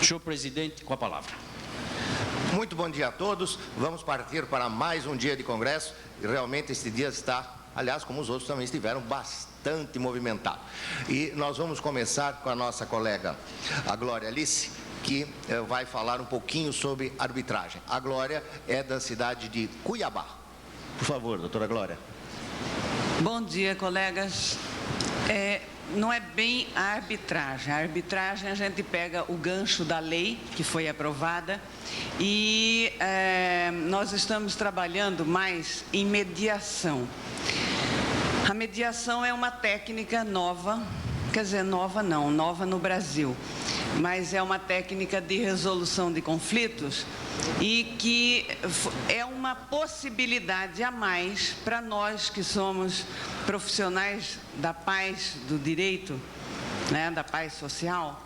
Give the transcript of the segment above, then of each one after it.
Senhor presidente, com a palavra. Muito bom dia a todos. Vamos partir para mais um dia de congresso e realmente este dia está, aliás, como os outros também estiveram, bastante movimentado. E nós vamos começar com a nossa colega, a Glória Alice, que vai falar um pouquinho sobre arbitragem. A Glória é da cidade de Cuiabá. Por favor, doutora Glória. Bom dia, colegas. Não é bem a arbitragem. A arbitragem, a gente pega o gancho da lei que foi aprovada e nós estamos trabalhando mais em mediação. A mediação é uma técnica nova, quer dizer, nova não, nova no Brasil, mas é uma técnica de resolução de conflitos e que é uma possibilidade a mais para nós que somos profissionais da paz, do direito, né, da paz social,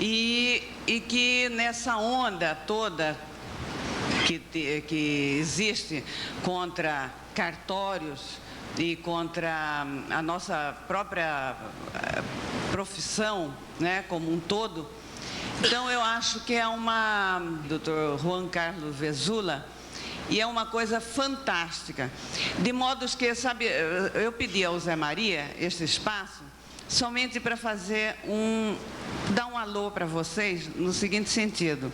e que nessa onda toda que existe contra cartórios e contra a nossa própria profissão, né, como um todo. Então, eu acho que é Dr. Juan Carlos Vezula, e é uma coisa fantástica. De modo que, sabe, eu pedi ao Zé Maria este espaço somente para dar um alô para vocês no seguinte sentido.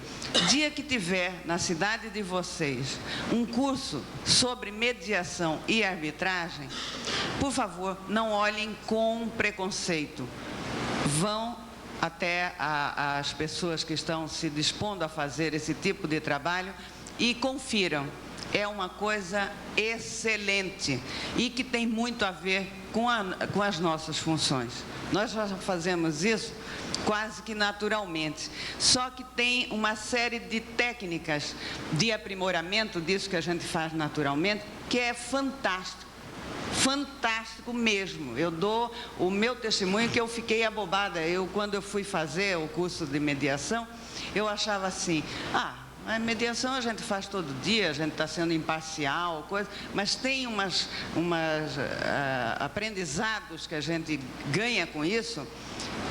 Dia que tiver na cidade de vocês um curso sobre mediação e arbitragem, por favor, não olhem com preconceito. Vão até as pessoas que estão se dispondo a fazer esse tipo de trabalho e confiram. É uma coisa excelente e que tem muito a ver com as nossas funções. Nós já fazemos isso quase que naturalmente, só que tem uma série de técnicas de aprimoramento disso que a gente faz naturalmente, que é fantástico. Fantástico mesmo. Eu dou o meu testemunho que eu fiquei abobada. Quando eu fui fazer o curso de mediação, eu achava assim, a mediação a gente faz todo dia, a gente está sendo imparcial, mas tem umas aprendizados que a gente ganha com isso,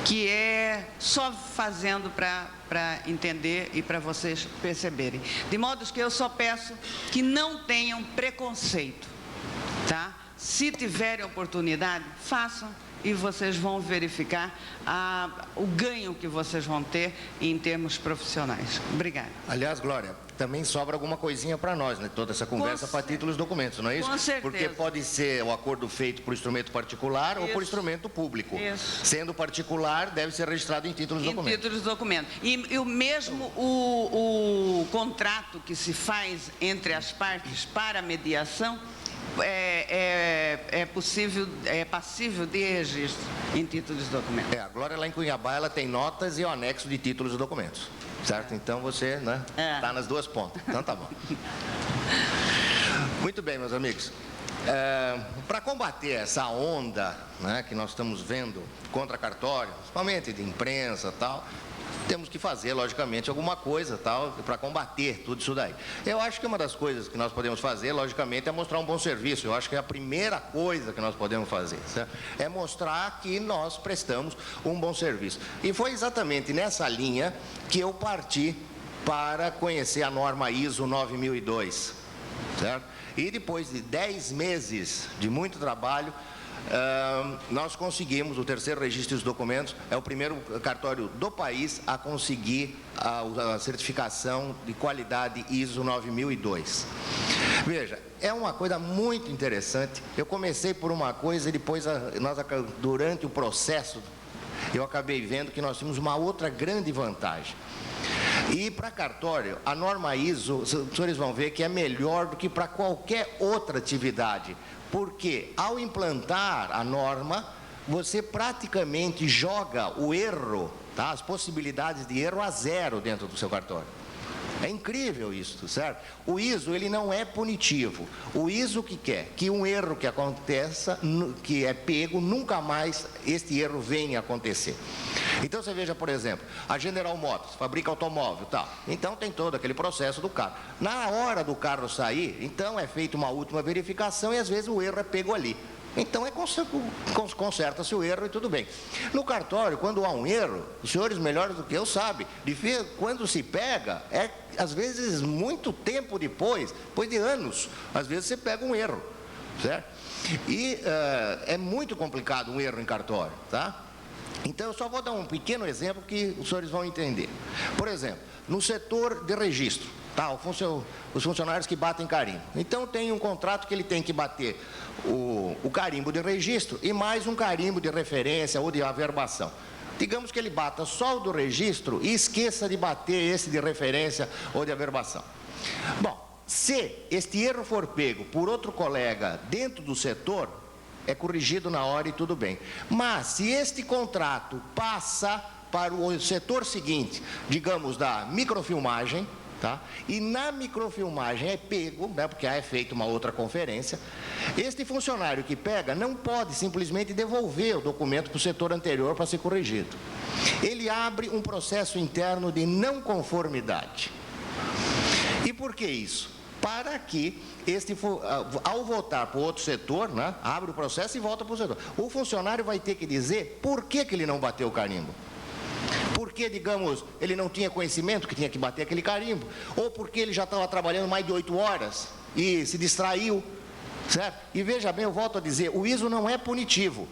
que é só fazendo para entender e para vocês perceberem. De modo que eu só peço que não tenham preconceito, tá? Se tiverem oportunidade, façam e vocês vão verificar o ganho que vocês vão ter em termos profissionais. Obrigada. Aliás, Glória, também sobra alguma coisinha para nós, né? Toda essa conversa para títulos e documentos, não é isso? Com certeza. Porque pode ser o acordo feito por instrumento particular ou por instrumento público. Isso. Sendo particular, deve ser registrado em títulos e documentos. Em títulos e documentos. E o mesmo o contrato que se faz entre as partes para a mediação é passível de registro em títulos e documentos. A Glória lá em Cuiabá, ela tem notas e o anexo de títulos e documentos, certo? Então você, né, está nas duas pontas. Então tá bom. Muito bem, meus amigos. Para combater essa onda, né, que nós estamos vendo contra cartório, principalmente de imprensa e tal, temos que fazer, logicamente, alguma coisa para combater tudo isso daí. Eu acho que uma das coisas que nós podemos fazer, logicamente, é mostrar um bom serviço. Eu acho que é a primeira coisa que nós podemos fazer, certo? É mostrar que nós prestamos um bom serviço. E foi exatamente nessa linha que eu parti para conhecer a norma ISO 9002, certo? E depois de 10 meses de muito trabalho, nós conseguimos, o terceiro registro dos documentos, é o primeiro cartório do país a conseguir a certificação de qualidade ISO 9002. Veja, é uma coisa muito interessante. Eu comecei por uma coisa e depois, durante o processo, eu acabei vendo que nós tínhamos uma outra grande vantagem. E para cartório, a norma ISO, os senhores vão ver que é melhor do que para qualquer outra atividade. Porque ao implantar a norma, você praticamente joga o erro, tá? As possibilidades de erro a zero dentro do seu cartório. É incrível isso, certo? O ISO, ele não é punitivo. O ISO que quer que um erro que aconteça, que é pego, nunca mais este erro venha a acontecer. Então você veja, por exemplo, a General Motors fabrica automóvel, tá? Então tem todo aquele processo do carro. Na hora do carro sair, então é feita uma última verificação e às vezes o erro é pego ali. Então conserta-se o erro e tudo bem. No cartório, quando há um erro, os senhores melhores do que eu sabem, quando se pega, às vezes muito tempo depois de anos, às vezes você pega um erro, certo? E é muito complicado um erro em cartório, tá? Então eu só vou dar um pequeno exemplo que os senhores vão entender. Por exemplo, no setor de registro, tá? Os funcionários que batem carimbo. Então tem um contrato que ele tem que bater o carimbo de registro e mais um carimbo de referência ou de averbação. Digamos que ele bata só o do registro e esqueça de bater esse de referência ou de averbação. Bom, se este erro for pego por outro colega dentro do setor, é corrigido na hora e tudo bem. Mas se este contrato passa para o setor seguinte, digamos da microfilmagem, tá? E na microfilmagem é pego, né, porque é feita uma outra conferência, este funcionário que pega não pode simplesmente devolver o documento para o setor anterior para ser corrigido. Ele abre um processo interno de não conformidade. E por que isso? Para que ao voltar para o outro setor, né, abre o processo e volta para o setor. O funcionário vai ter que dizer por que ele não bateu o carimbo. Porque, digamos, ele não tinha conhecimento que tinha que bater aquele carimbo, ou porque ele já estava trabalhando mais de 8 horas e se distraiu, certo? E veja bem, eu volto a dizer, o ISO não é punitivo.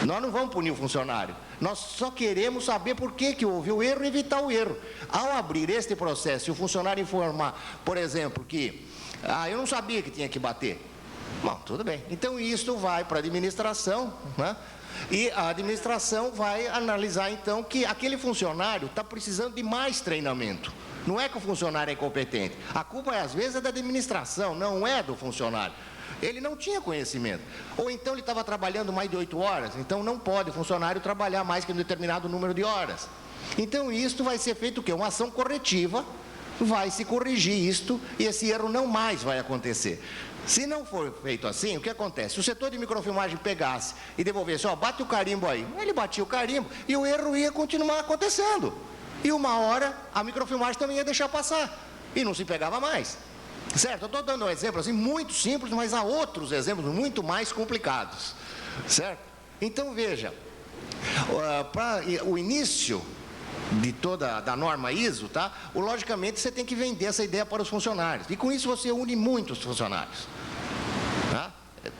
Nós não vamos punir o funcionário. Nós só queremos saber por que houve o erro e evitar o erro. Ao abrir este processo, se o funcionário informar, por exemplo, que eu não sabia que tinha que bater. Bom, tudo bem. Então, isso vai para a administração, né? E a administração vai analisar, então, que aquele funcionário está precisando de mais treinamento. Não é que o funcionário é incompetente. A culpa, às vezes, é da administração, não é do funcionário. Ele não tinha conhecimento. Ou então ele estava trabalhando mais de 8 horas, então não pode o funcionário trabalhar mais que um determinado número de horas. Então, isto vai ser feito o quê? Uma ação corretiva, vai se corrigir isto e esse erro não mais vai acontecer. Se não for feito assim, o que acontece? Se o setor de microfilmagem pegasse e devolvesse, bate o carimbo aí. Ele batia o carimbo e o erro ia continuar acontecendo. E uma hora a microfilmagem também ia deixar passar e não se pegava mais. Certo? Eu estou dando um exemplo assim muito simples, mas há outros exemplos muito mais complicados. Certo? Então veja, para o início de toda da norma ISO, tá? Logicamente você tem que vender essa ideia para os funcionários. E com isso você une muitos funcionários. Tá?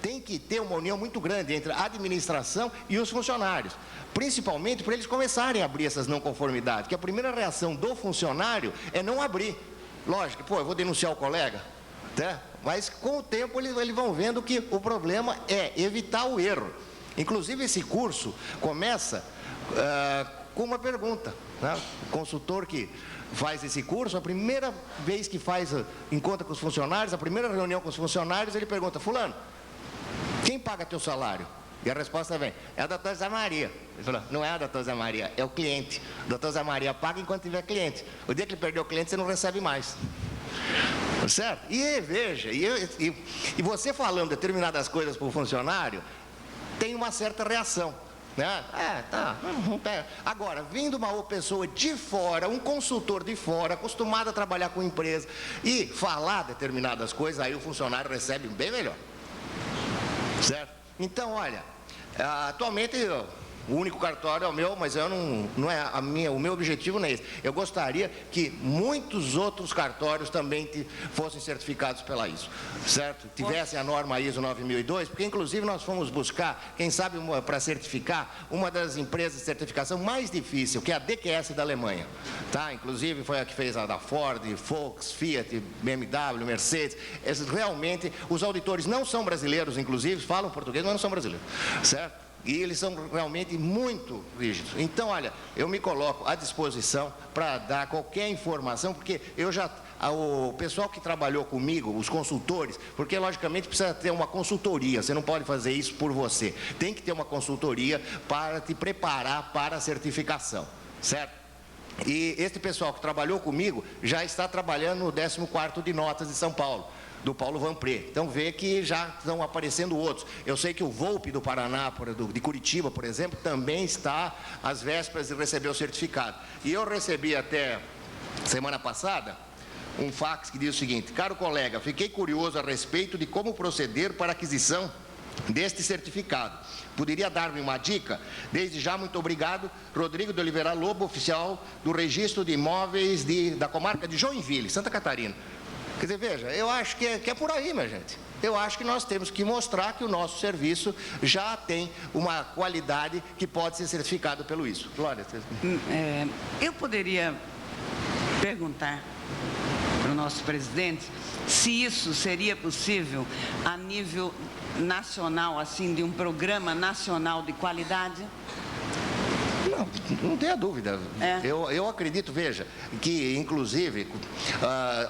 Tem que ter uma união muito grande entre a administração e os funcionários. Principalmente para eles começarem a abrir essas não conformidades. Que a primeira reação do funcionário é não abrir. Lógico, eu vou denunciar o colega. Tá? Mas com o tempo eles vão vendo que o problema é evitar o erro. Inclusive esse curso começa com uma pergunta. Né? O consultor que faz esse curso, a primeira vez que encontra com os funcionários, a primeira reunião com os funcionários, ele pergunta, fulano, quem paga teu salário? E a resposta vem, é a doutora Zé Maria. Ele falou, não é a doutora Zé Maria, é o cliente. A doutora Zé Maria paga enquanto tiver cliente. O dia que ele perdeu o cliente, você não recebe mais. Certo? E veja, e você falando determinadas coisas para o funcionário, tem uma certa reação. Né? Agora, vindo uma pessoa de fora, um consultor de fora, acostumado a trabalhar com empresa e falar determinadas coisas, aí o funcionário recebe bem melhor. Certo? Então, olha, atualmente o único cartório é o meu, mas o meu objetivo não é esse. Eu gostaria que muitos outros cartórios também fossem certificados pela ISO, certo? Tivessem a norma ISO 9002, porque inclusive nós fomos buscar, quem sabe para certificar, uma das empresas de certificação mais difícil, que é a DQS da Alemanha, tá? Inclusive foi a que fez a da Ford, Volkswagen, Fiat, BMW, Mercedes. Realmente, os auditores não são brasileiros, inclusive, falam português, mas não são brasileiros, certo? E eles são realmente muito rígidos. Então, olha, eu me coloco à disposição para dar qualquer informação, porque o pessoal que trabalhou comigo, os consultores, porque logicamente precisa ter uma consultoria, você não pode fazer isso por você. Tem que ter uma consultoria para te preparar para a certificação, certo? E este pessoal que trabalhou comigo já está trabalhando no 14º de notas de São Paulo, do Paulo Vanpré. Então vê que já estão aparecendo outros. Eu sei que o Volpe do Paraná, de Curitiba, por exemplo, também está às vésperas de receber o certificado. E eu recebi até semana passada um fax que diz o seguinte: caro colega, fiquei curioso a respeito de como proceder para a aquisição deste certificado. Poderia dar-me uma dica? Desde já, muito obrigado. Rodrigo de Oliveira Lobo, oficial do Registro de Imóveis da comarca de Joinville, Santa Catarina. Quer dizer, veja, eu acho que é por aí, minha gente. Eu acho que nós temos que mostrar que o nosso serviço já tem uma qualidade que pode ser certificado pelo ISO. Glória. Eu poderia perguntar para o nosso presidente se isso seria possível a nível nacional, assim, de um programa nacional de qualidade? Não tenha dúvida. Eu acredito, veja, que inclusive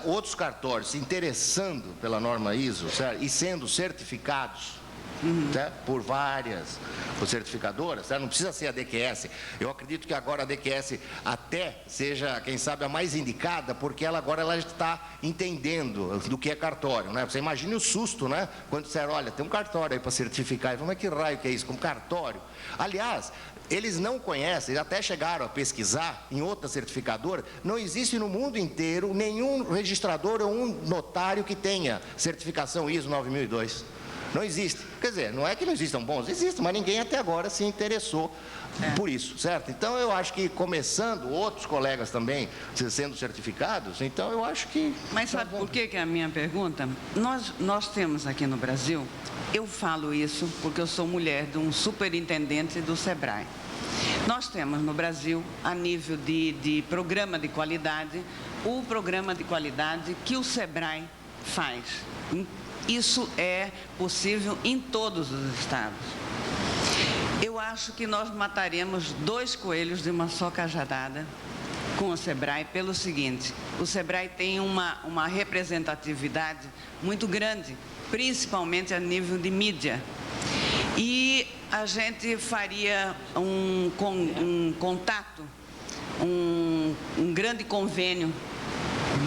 outros cartórios se interessando pela norma ISO, certo? E sendo certificados por várias certificadoras, certo? Não precisa ser a DQS. Eu acredito que agora a DQS até seja, quem sabe, a mais indicada, porque ela está entendendo do que é cartório, né? Você imagine o susto, né? Quando disseram, olha, tem um cartório aí para certificar. E falou, mas que raio que é isso? Como cartório? Aliás, eles não conhecem, até chegaram a pesquisar em outra certificadora, não existe no mundo inteiro nenhum registrador ou um notário que tenha certificação ISO 9002. Não existe. Quer dizer, não é que não existam bons, existem, mas ninguém até agora se interessou por isso, certo? Então, eu acho que começando, outros colegas também sendo certificados, então eu acho que... Mas sabe por que é a minha pergunta? Nós temos aqui no Brasil, eu falo isso porque eu sou mulher de um superintendente do SEBRAE. Nós temos no Brasil, a nível de programa de qualidade, o programa de qualidade que o SEBRAE faz. Isso é possível em todos os estados. Eu acho que nós mataremos 2 coelhos de uma só cajadada com o SEBRAE pelo seguinte: o SEBRAE tem uma representatividade muito grande, principalmente a nível de mídia. E a gente faria um contato, um grande convênio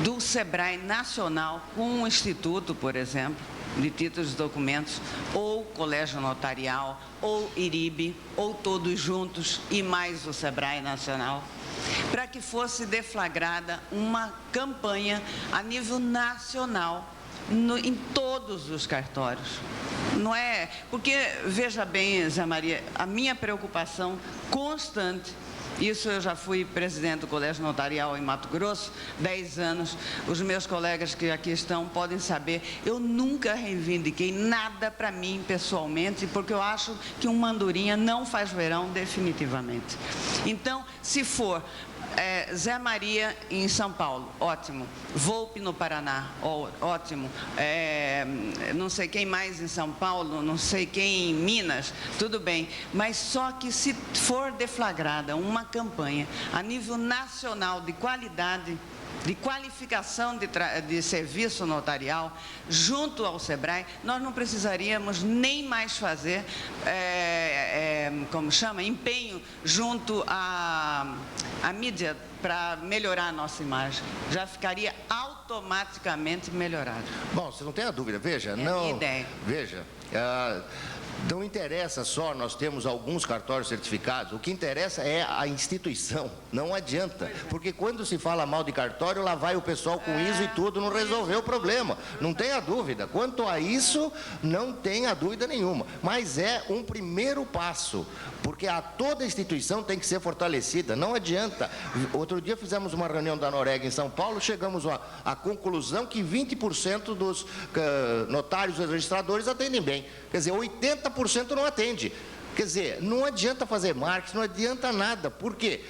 do SEBRAE nacional com um instituto, por exemplo, de títulos e documentos, ou colégio notarial, ou IRIB, ou todos juntos e mais o SEBRAE nacional, para que fosse deflagrada uma campanha a nível nacional, em todos os cartórios. Não é? Porque, veja bem, Zé Maria, a minha preocupação constante, isso eu já fui presidente do Colégio Notarial em Mato Grosso, 10 anos, os meus colegas que aqui estão podem saber, eu nunca reivindiquei nada para mim pessoalmente, porque eu acho que um mandurinha não faz verão definitivamente. Então, se for Zé Maria em São Paulo, ótimo. Volpe no Paraná, ótimo. Não sei quem mais em São Paulo, não sei quem em Minas, tudo bem. Mas só que se for deflagrada uma campanha a nível nacional de qualidade, de qualificação de serviço notarial, junto ao SEBRAE, nós não precisaríamos nem mais fazer, empenho junto à mídia para melhorar a nossa imagem. Já ficaria automaticamente melhorado. Bom, você não tem a dúvida, veja, minha ideia. Veja, não interessa só nós temos alguns cartórios certificados, o que interessa é a instituição, não adianta, porque quando se fala mal de cartório, lá vai o pessoal com ISO e tudo, não resolveu o problema, não tenha dúvida, quanto a isso, não tenha dúvida nenhuma, mas é um primeiro passo, porque toda instituição tem que ser fortalecida, não adianta. Outro dia fizemos uma reunião da Noreg em São Paulo, chegamos à conclusão que 20% dos notários e registradores atendem bem, quer dizer, 80% não atende. Quer dizer, não adianta fazer marketing, não adianta nada. Por quê?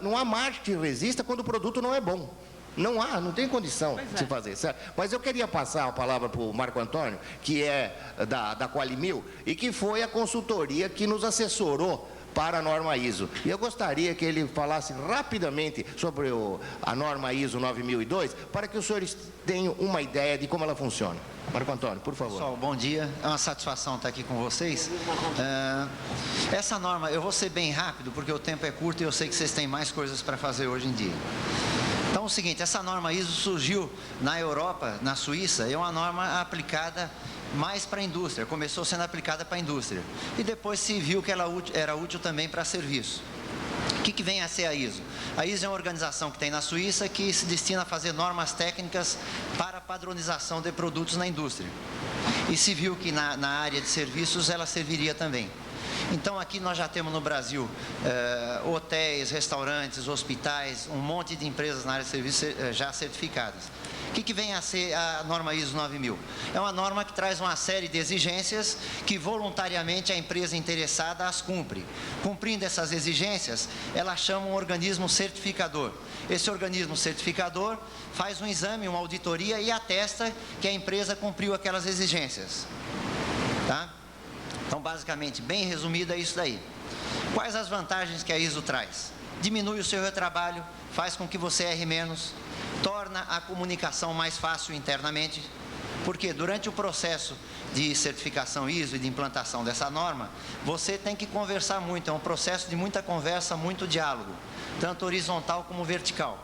Não há marketing que resista quando o produto não é bom. Não tem condição de se fazer, certo? Mas eu queria passar a palavra para o Marco Antônio, que é da Qualimil, e que foi a consultoria que nos assessorou para a norma ISO. E eu gostaria que ele falasse rapidamente sobre a norma ISO 9002, para que os senhores tenham uma ideia de como ela funciona. Marco Antônio, por favor. Pessoal, bom dia. É uma satisfação estar aqui com vocês. Essa norma, eu vou ser bem rápido, porque o tempo é curto e eu sei que vocês têm mais coisas para fazer hoje em dia. Então, é o seguinte, essa norma ISO surgiu na Europa, na Suíça, é uma norma aplicada mais para a indústria, começou sendo aplicada para a indústria. E depois se viu que ela era útil também para serviço. O que vem a ser a ISO? A ISO é uma organização que tem na Suíça que se destina a fazer normas técnicas para padronização de produtos na indústria. e se viu que na área de serviços ela serviria também. Então aqui nós já temos no Brasil hotéis, restaurantes, hospitais, um monte de empresas na área de serviços já certificadas. O que vem a ser a norma ISO 9000? É uma norma que traz uma série de exigências que voluntariamente a empresa interessada as cumpre. Cumprindo essas exigências, ela chama um organismo certificador. Esse organismo certificador faz um exame, uma auditoria e atesta que a empresa cumpriu aquelas exigências. Tá? Então, basicamente, bem resumido, é isso daí. Quais as vantagens que a ISO traz? Diminui o seu retrabalho, faz com que você erre menos, torna a comunicação mais fácil internamente, porque durante o processo de certificação ISO e de implantação dessa norma, você tem que conversar muito, é um processo de muita conversa, muito diálogo, tanto horizontal como vertical.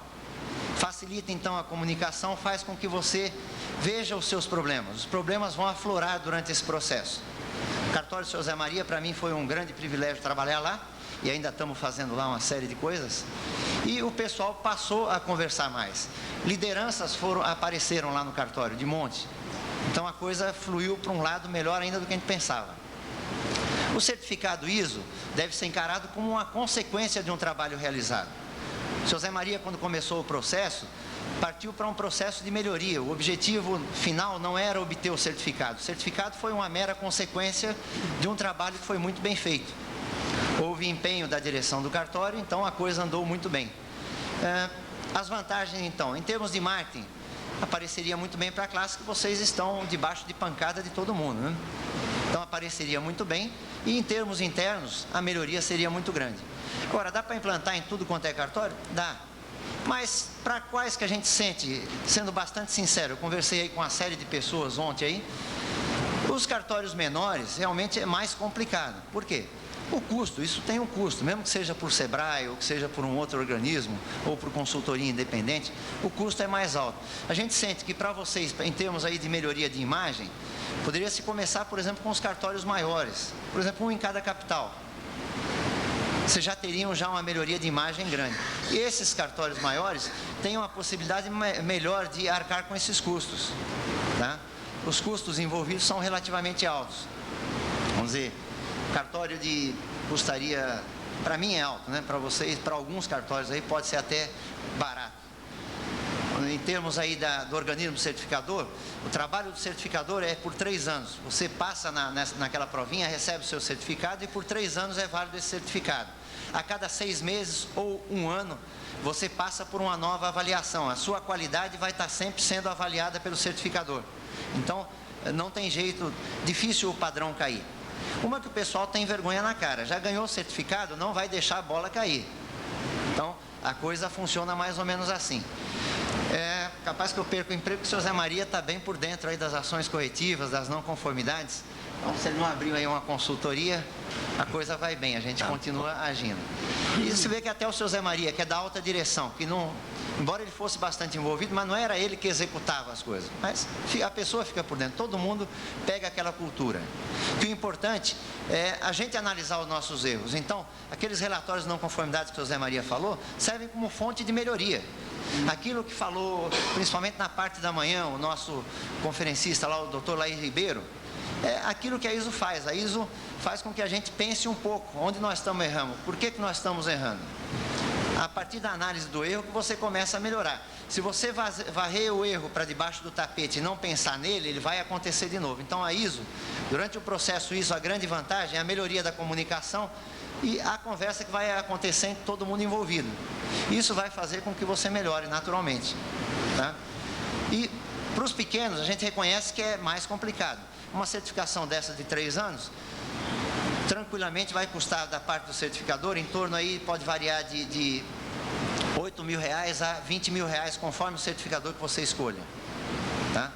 Facilita então a comunicação, faz com que você veja os seus problemas. Os problemas vão aflorar durante esse processo. O cartório do Seu Zé Maria, para mim, foi um grande privilégio trabalhar lá, e ainda estamos fazendo lá uma série de coisas, e o pessoal passou a conversar mais. Lideranças apareceram lá no cartório, de monte. Então a coisa fluiu para um lado melhor ainda do que a gente pensava. O certificado ISO deve ser encarado como uma consequência de um trabalho realizado. O Seu Zé Maria, quando começou o processo, partiu para um processo de melhoria. O objetivo final não era obter o certificado. O certificado foi uma mera consequência de um trabalho que foi muito bem feito. Houve empenho da direção do cartório, então a coisa andou muito bem. As vantagens, então, em termos de marketing, apareceria muito bem para a classe que vocês estão debaixo de pancada de todo mundo, né? Então apareceria muito bem, e em termos internos, a melhoria seria muito grande. Agora, dá para implantar em tudo quanto é cartório? Dá. Mas para quais que a gente sente, sendo bastante sincero, eu conversei aí com uma série de pessoas ontem aí, os cartórios menores realmente é mais complicado. Por quê? O custo, isso tem um custo, mesmo que seja por Sebrae, ou que seja por um outro organismo, ou por consultoria independente, o custo é mais alto. A gente sente que para vocês, em termos aí de melhoria de imagem, poderia se começar, por exemplo, com os cartórios maiores, por exemplo, um em cada capital. Vocês já teriam uma melhoria de imagem grande. E esses cartórios maiores têm uma possibilidade melhor de arcar com esses custos. Tá? Os custos envolvidos são relativamente altos. Vamos dizer, cartório custaria, para mim é alto, né? Para vocês, para alguns cartórios aí pode ser até barato. Em termos aí do organismo certificador, o trabalho do certificador é por 3 anos. Você passa naquela provinha, recebe o seu certificado e por 3 anos é válido esse certificado. A cada 6 meses ou 1 ano, você passa por uma nova avaliação. A sua qualidade vai estar sempre sendo avaliada pelo certificador. Então, não tem jeito, difícil o padrão cair. Uma que o pessoal tem vergonha na cara, já ganhou o certificado, não vai deixar a bola cair. Então, a coisa funciona mais ou menos assim. É capaz que eu perca o emprego, porque o Seu Zé Maria está bem por dentro aí das ações corretivas, das não conformidades. Então, se ele não abriu aí uma consultoria, a coisa vai bem, a gente continua agindo. E se vê que até o Seu Zé Maria, que é da alta direção, que não, embora ele fosse bastante envolvido, mas não era ele que executava as coisas. Mas a pessoa fica por dentro, todo mundo pega aquela cultura. E o importante é a gente analisar os nossos erros. Então, aqueles relatórios de não conformidades que o Seu Zé Maria falou, servem como fonte de melhoria. Aquilo que falou, principalmente na parte da manhã, o nosso conferencista lá, o Dr. Laís Ribeiro, é aquilo que a ISO faz. A ISO faz com que a gente pense um pouco, onde nós estamos errando, por que nós estamos errando. A partir da análise do erro que você começa a melhorar. Se você varrer o erro para debaixo do tapete e não pensar nele, ele vai acontecer de novo. Então a ISO, durante o processo ISO, a grande vantagem é a melhoria da comunicação e a conversa que vai acontecer entre todo mundo envolvido. Isso vai fazer com que você melhore naturalmente. Tá? E para os pequenos, a gente reconhece que é mais complicado. Uma certificação dessa de 3 anos, tranquilamente vai custar da parte do certificador, em torno aí, pode variar de R$8.000 a R$20.000, conforme o certificador que você escolha. Tá?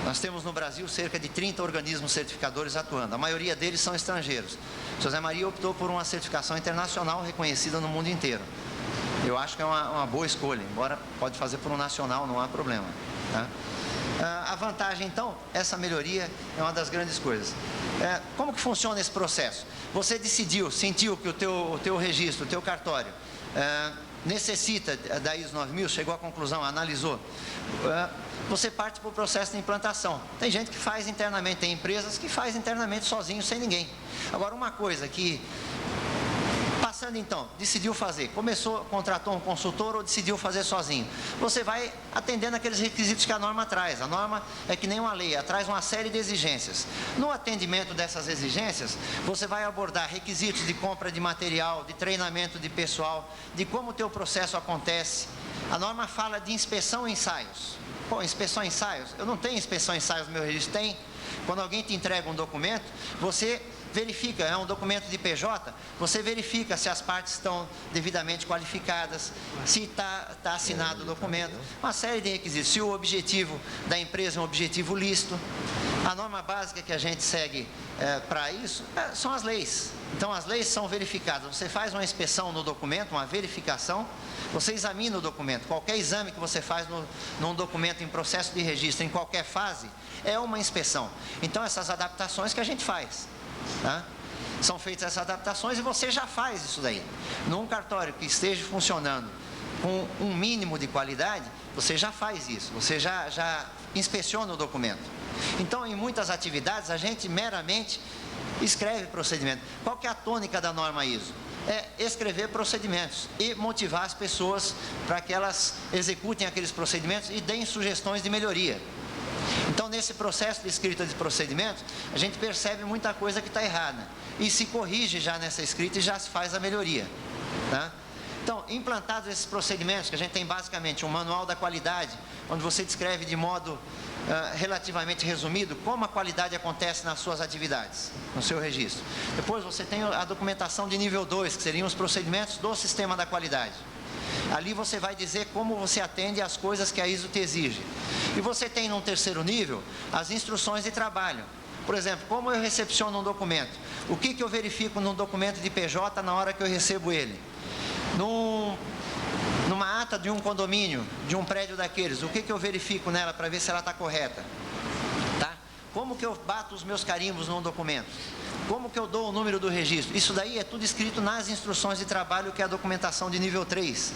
Nós temos no Brasil cerca de 30 organismos certificadores atuando, a maioria deles são estrangeiros. O Seu Zé Maria optou por uma certificação internacional reconhecida no mundo inteiro. Eu acho que é uma boa escolha, embora pode fazer por um nacional, não há problema. Tá? A vantagem, então, essa melhoria é uma das grandes coisas. Como que funciona esse processo? Você decidiu, sentiu que o teu registro, o teu cartório, necessita da ISO 9000, chegou à conclusão, analisou, você parte para o processo de implantação. Tem gente que faz internamente, tem empresas que faz internamente sozinho, sem ninguém. Agora, uma coisa que, passando então, decidiu fazer, começou, contratou um consultor ou decidiu fazer sozinho, você vai atendendo aqueles requisitos que a norma traz. A norma é que nem uma lei, ela traz uma série de exigências. No atendimento dessas exigências, você vai abordar requisitos de compra de material, de treinamento de pessoal, de como o teu processo acontece. A norma fala de inspeção e ensaios. Pô, inspeção e ensaios? Eu não tenho inspeção e ensaios no meu registro. Tem. Quando alguém te entrega um documento, você verifica, é um documento de PJ, você verifica se as partes estão devidamente qualificadas, se está assinado o documento, uma série de requisitos, se o objetivo da empresa é um objetivo lícito. A norma básica que a gente segue para isso são as leis. Então, as leis são verificadas. Você faz uma inspeção no documento, uma verificação, você examina o documento. Qualquer exame que você faz num documento em processo de registro, em qualquer fase, é uma inspeção. Então, essas adaptações que a gente faz. Tá? São feitas essas adaptações e você já faz isso daí. Num cartório que esteja funcionando com um mínimo de qualidade, você já faz isso, você já inspeciona o documento. Então, em muitas atividades, a gente meramente escreve procedimento. Qual que é a tônica da norma ISO? É escrever procedimentos e motivar as pessoas para que elas executem aqueles procedimentos e deem sugestões de melhoria. Então, nesse processo de escrita de procedimentos, a gente percebe muita coisa que está errada e se corrige já nessa escrita e já se faz a melhoria. Tá? Então, implantados esses procedimentos, que a gente tem basicamente um manual da qualidade, onde você descreve de modo relativamente resumido como a qualidade acontece nas suas atividades, no seu registro. Depois você tem a documentação de nível 2, que seriam os procedimentos do sistema da qualidade. Ali você vai dizer como você atende às coisas que a ISO te exige. E você tem num terceiro nível as instruções de trabalho. Por exemplo, como eu recepciono um documento? O que eu verifico num documento de PJ na hora que eu recebo ele? Numa ata de um condomínio, de um prédio daqueles, o que eu verifico nela para ver se ela está correta? Tá? Como que eu bato os meus carimbos num documento? Como que eu dou o número do registro? Isso daí é tudo escrito nas instruções de trabalho, que é a documentação de nível 3.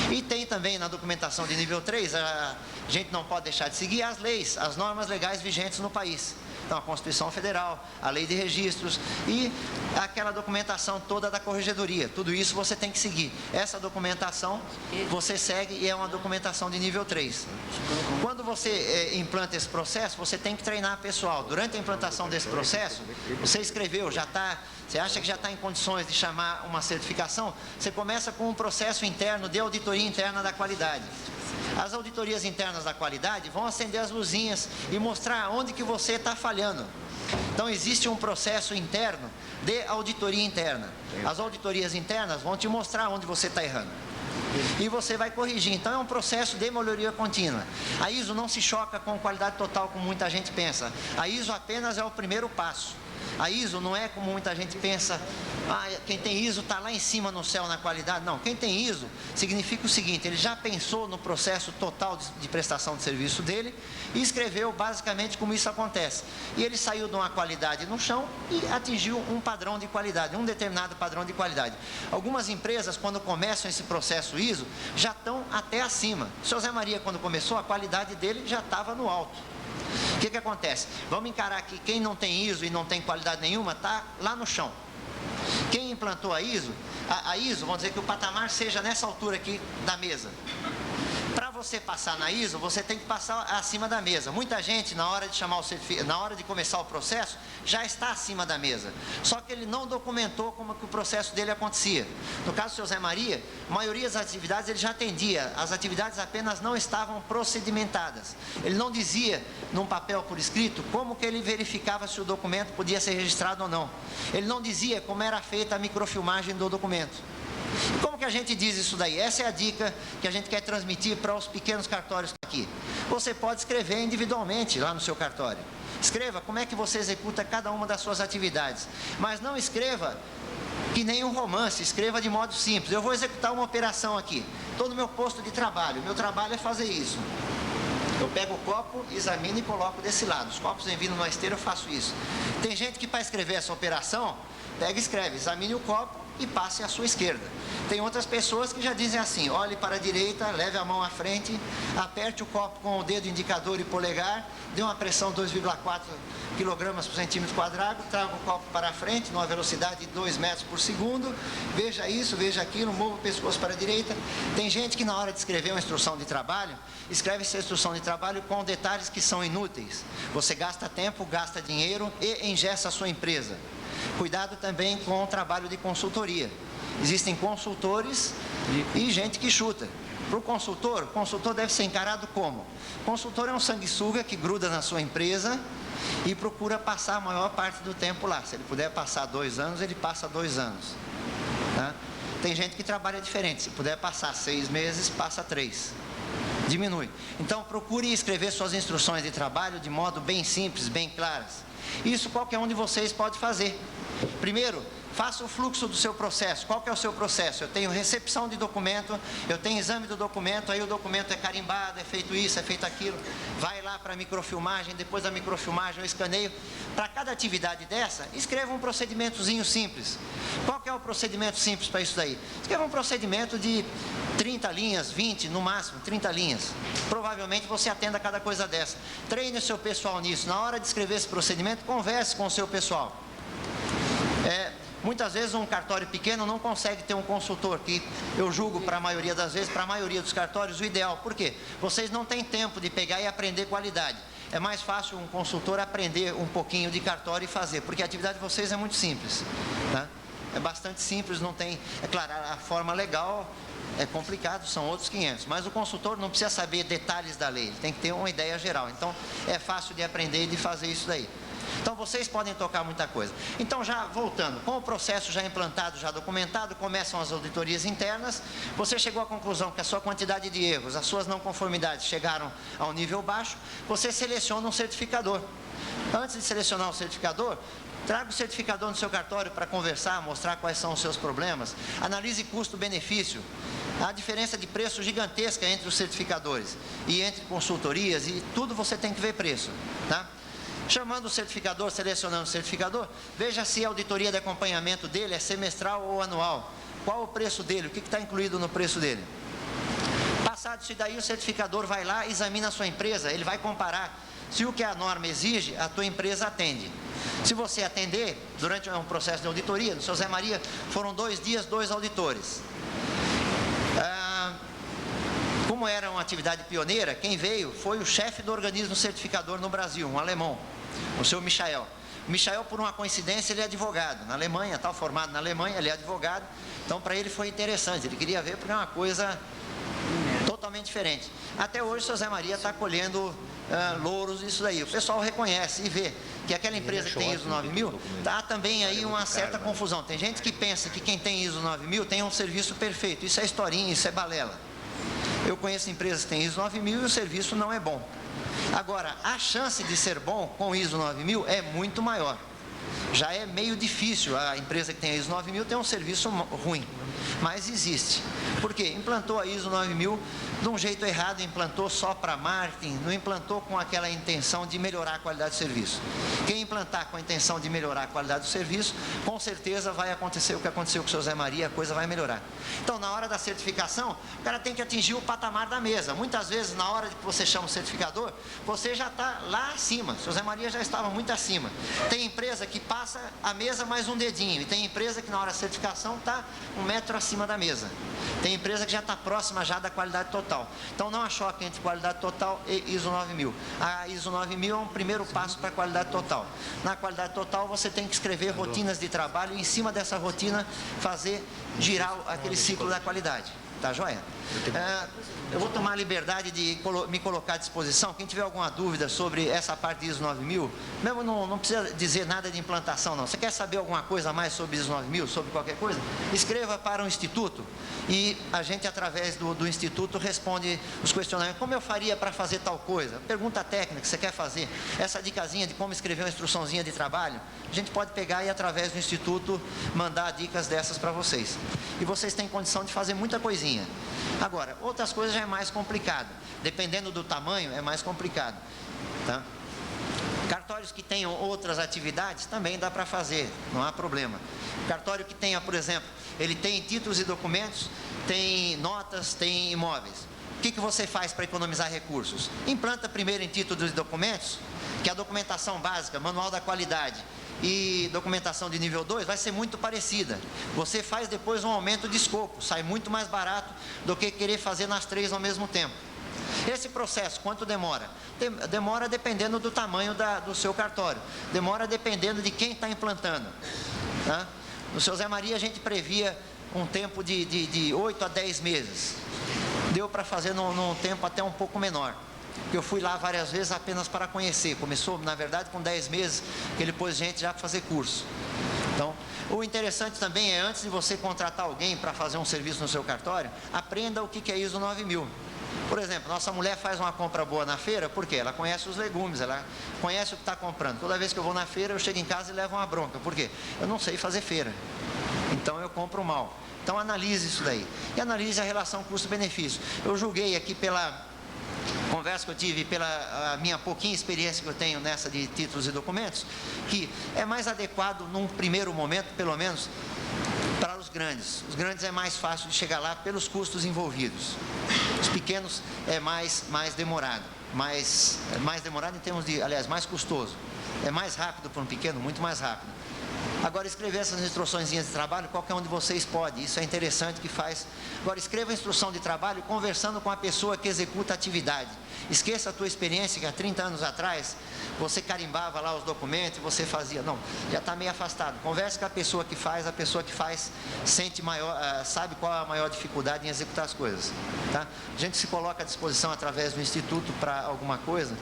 E tem também na documentação de nível 3, a gente não pode deixar de seguir as leis, as normas legais vigentes no país. Então, a Constituição Federal, a Lei de Registros e aquela documentação toda da Corregedoria. Tudo isso você tem que seguir. Essa documentação você segue e é uma documentação de nível 3. Quando você implanta esse processo, você tem que treinar pessoal. Durante a implantação desse processo, você escreveu, você acha que já está em condições de chamar uma certificação, você começa com um processo interno de auditoria interna da qualidade. As auditorias internas da qualidade vão acender as luzinhas e mostrar onde que você está falhando. Então, existe um processo interno de auditoria interna. As auditorias internas vão te mostrar onde você está errando. E você vai corrigir. Então, é um processo de melhoria contínua. A ISO não se choca com qualidade total, como muita gente pensa. A ISO apenas é o primeiro passo. A ISO não é como muita gente pensa, quem tem ISO está lá em cima no céu na qualidade. Não, quem tem ISO significa o seguinte: ele já pensou no processo total de prestação de serviço dele e escreveu basicamente como isso acontece. E ele saiu de uma qualidade no chão e atingiu um padrão de qualidade, um determinado padrão de qualidade. Algumas empresas, quando começam esse processo ISO, já estão até acima. O seu Zé Maria, quando começou, a qualidade dele já estava no alto. O que acontece? Vamos encarar que quem não tem ISO e não tem qualidade nenhuma está lá no chão. Quem implantou a ISO, vamos dizer que o patamar seja nessa altura aqui da mesa. Para você passar na ISO, você tem que passar acima da mesa. Muita gente, na hora de começar o processo, já está acima da mesa. Só que ele não documentou como que o processo dele acontecia. No caso do seu Zé Maria, a maioria das atividades ele já atendia. As atividades apenas não estavam procedimentadas. Ele não dizia, num papel por escrito, como que ele verificava se o documento podia ser registrado ou não. Ele não dizia como era feita a microfilmagem do documento. E como que a gente diz isso daí? Essa é a dica que a gente quer transmitir para os pequenos cartórios aqui. Você pode escrever individualmente lá no seu cartório. Escreva como é que você executa cada uma das suas atividades. Mas não escreva que nem um romance, escreva de modo simples. Eu vou executar uma operação aqui. Estou no meu posto de trabalho. Meu trabalho é fazer isso. Eu pego o copo, examino e coloco desse lado. Os copos enviam numa esteira, eu faço isso. Tem gente que para escrever essa operação pega e escreve, examine o copo e passe à sua esquerda. Tem outras pessoas que já dizem assim, olhe para a direita, leve a mão à frente, aperte o copo com o dedo indicador e polegar, dê uma pressão 2,4 kg por centímetro quadrado, traga o copo para a frente, numa velocidade de 2 metros por segundo, veja isso, veja aquilo, mova o pescoço para a direita. Tem gente que na hora de escrever uma instrução de trabalho, escreve essa instrução de trabalho com detalhes que são inúteis. Você gasta tempo, gasta dinheiro e engessa a sua empresa. Cuidado também com o trabalho de consultoria. Existem consultores e gente que chuta. Para o consultor deve ser encarado como? O consultor é um sanguessuga que gruda na sua empresa e procura passar a maior parte do tempo lá. Se ele puder passar 2 anos, ele passa 2 anos. Tá? Tem gente que trabalha diferente. Se puder passar 6 meses, passa 3. Diminui. Então, procure escrever suas instruções de trabalho de modo bem simples, bem claras. Isso qualquer um de vocês pode fazer. Primeiro, faça o fluxo do seu processo. Qual que é o seu processo? Eu tenho recepção de documento, eu tenho exame do documento, aí o documento é carimbado, é feito isso, é feito aquilo, vai lá para a microfilmagem, depois da microfilmagem eu escaneio. Para cada atividade dessa, escreva um procedimentozinho simples. Qual que é o procedimento simples para isso daí? Escreva um procedimento de 30 linhas, 20 no máximo, 30 linhas. Provavelmente você atenda cada coisa dessa. Treine o seu pessoal nisso. Na hora de escrever esse procedimento, converse com o seu pessoal. Muitas vezes um cartório pequeno não consegue ter um consultor, que eu julgo para a maioria das vezes, para a maioria dos cartórios, o ideal. Por quê? Vocês não têm tempo de pegar e aprender qualidade. É mais fácil um consultor aprender um pouquinho de cartório e fazer, porque a atividade de vocês é muito simples. Tá? É bastante simples, não tem... É claro, a forma legal é complicado, são outros 500. Mas o consultor não precisa saber detalhes da lei, ele tem que ter uma ideia geral. Então, é fácil de aprender e de fazer isso daí. Então, vocês podem tocar muita coisa. Então, já voltando, com o processo já implantado, já documentado, começam as auditorias internas. Você chegou à conclusão que a sua quantidade de erros, as suas não conformidades chegaram a um nível baixo, você seleciona um certificador. Antes de selecionar o certificador, traga o certificador no seu cartório para conversar, mostrar quais são os seus problemas. Analise custo-benefício. Há diferença de preço gigantesca entre os certificadores e entre consultorias, e tudo você tem que ver preço, tá? Chamando o certificador, selecionando o certificador, veja se a auditoria de acompanhamento dele é semestral ou anual. Qual o preço dele, o que está incluído no preço dele. Passado isso daí, o certificador vai lá, examina a sua empresa, ele vai comparar se o que a norma exige, a tua empresa atende. Se você atender, durante um processo de auditoria, no seu Zé Maria, foram 2 dias, 2 auditores. Como era uma atividade pioneira, quem veio foi o chefe do organismo certificador no Brasil, um alemão, o seu Michael. O Michael, por uma coincidência, ele é advogado na Alemanha, tal, formado na Alemanha, ele é advogado. Então, para ele foi interessante, ele queria ver porque é uma coisa totalmente diferente. Até hoje, o seu Zé Maria está colhendo louros disso daí. O pessoal reconhece e vê que aquela empresa que tem ISO 9000, há também aí uma certa confusão. Tem gente que pensa que quem tem ISO 9000 tem um serviço perfeito. Isso é historinha, isso é balela. Eu conheço empresas que têm ISO 9000 e o serviço não é bom. Agora, a chance de ser bom com ISO 9000 é muito maior. Já é meio difícil a empresa que tem a ISO 9000 ter um serviço ruim, mas existe. Por quê? Implantou a ISO 9000 de um jeito errado, implantou só para marketing, não implantou com aquela intenção de melhorar a qualidade do serviço. Quem implantar com a intenção de melhorar a qualidade do serviço, com certeza vai acontecer o que aconteceu com o seu Zé Maria, a coisa vai melhorar. Então, na hora da certificação, o cara tem que atingir o patamar da mesa. Muitas vezes, na hora que você chama o certificador, você já está lá acima. O seu Zé Maria já estava muito acima. Tem empresa que passa a mesa mais um dedinho, e tem empresa que na hora da certificação está 1 metro acima da mesa. Tem empresa que já está próxima já da qualidade total. Então não há choque entre qualidade total e ISO 9000. A ISO 9000 é um primeiro passo para a qualidade total. Na qualidade total você tem que escrever rotinas de trabalho e em cima dessa rotina fazer girar aquele ciclo da qualidade. Tá joia? Eu vou tomar a liberdade de me colocar à disposição. Quem tiver alguma dúvida sobre essa parte de ISO 9000, mesmo não precisa dizer nada de implantação não. Você quer saber alguma coisa a mais sobre ISO 9000, sobre qualquer coisa? Escreva para o Instituto e a gente, através do Instituto, responde os questionamentos. Como eu faria para fazer tal coisa? Pergunta técnica que você quer fazer. Essa dicasinha de como escrever uma instruçãozinha de trabalho, a gente pode pegar e, através do Instituto, mandar dicas dessas para vocês. E vocês têm condição de fazer muita coisinha. Agora, outras coisas já é mais complicado. Dependendo do tamanho, é mais complicado. Tá? Cartórios Cartórios que tenham outras atividades também dá para fazer, não há problema. Cartório que tenha, por exemplo, ele tem títulos e documentos, tem notas, tem imóveis. O que você faz para economizar recursos? Implanta primeiro em títulos e documentos, que a documentação básica, manual da qualidade e documentação de nível 2 vai ser muito parecida. Você faz depois um aumento de escopo, sai muito mais barato do que querer fazer nas 3 ao mesmo tempo. Esse processo, quanto demora? Demora dependendo do tamanho do seu cartório, demora dependendo de quem está implantando. Tá? No seu Zé Maria a gente previa um tempo de 8 a 10 meses. Deu para fazer num tempo até um pouco menor. Eu fui lá várias vezes apenas para conhecer. Começou, na verdade, com 10 meses, que ele pôs gente já para fazer curso. Então, o interessante também é, antes de você contratar alguém para fazer um serviço no seu cartório, aprenda o que é ISO 9000. Por exemplo, nossa mulher faz uma compra boa na feira, por quê? Ela conhece os legumes, ela conhece o que está comprando. Toda vez que eu vou na feira, eu chego em casa e levo uma bronca. Por quê? Eu não sei fazer feira. Então, eu compro mal. Então, analise isso daí. E analise a relação custo-benefício. Eu julguei aqui pela conversa que eu tive, pela a minha pouquinha experiência que eu tenho nessa de títulos e documentos, que é mais adequado num primeiro momento, pelo menos, para os grandes. Os grandes é mais fácil de chegar lá pelos custos envolvidos. Os pequenos é mais demorado. Mais demorado em termos de, aliás, mais custoso. É mais rápido para um pequeno, muito mais rápido. Agora, escrever essas instruçõezinhas de trabalho, qualquer um de vocês pode, isso é interessante que faz. Agora, escreva a instrução de trabalho conversando com a pessoa que executa a atividade. Esqueça a tua experiência que há 30 anos atrás, você carimbava lá os documentos e você fazia. Não, já está meio afastado. Converse com a pessoa que faz sente maior, sabe qual é a maior dificuldade em executar as coisas. Tá? A gente se coloca à disposição através do Instituto para alguma coisa.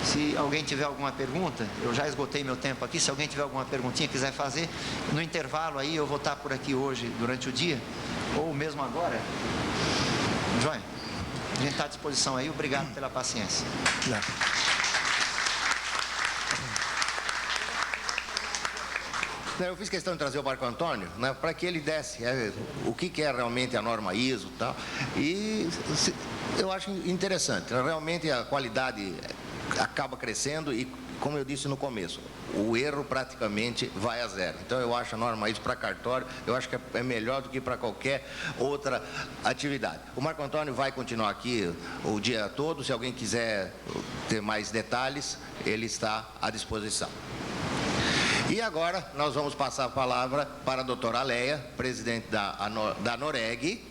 Se alguém tiver alguma pergunta, eu já esgotei meu tempo aqui, se alguém tiver alguma perguntinha, quiser fazer, no intervalo aí, eu vou estar por aqui hoje, durante o dia, ou mesmo agora. Joia, a gente está à disposição aí, obrigado pela paciência. Eu fiz questão de trazer o Marco Antônio, né, para que ele desse o que é realmente a norma ISO e tal, e eu acho interessante, realmente a qualidade acaba crescendo e, como eu disse no começo, o erro praticamente vai a zero. Então eu acho a norma ISO para cartório, eu acho que é melhor do que para qualquer outra atividade. O Marco Antônio vai continuar aqui o dia todo, se alguém quiser ter mais detalhes, ele está à disposição. E agora nós vamos passar a palavra para a doutora Aleia, presidente da NOREG,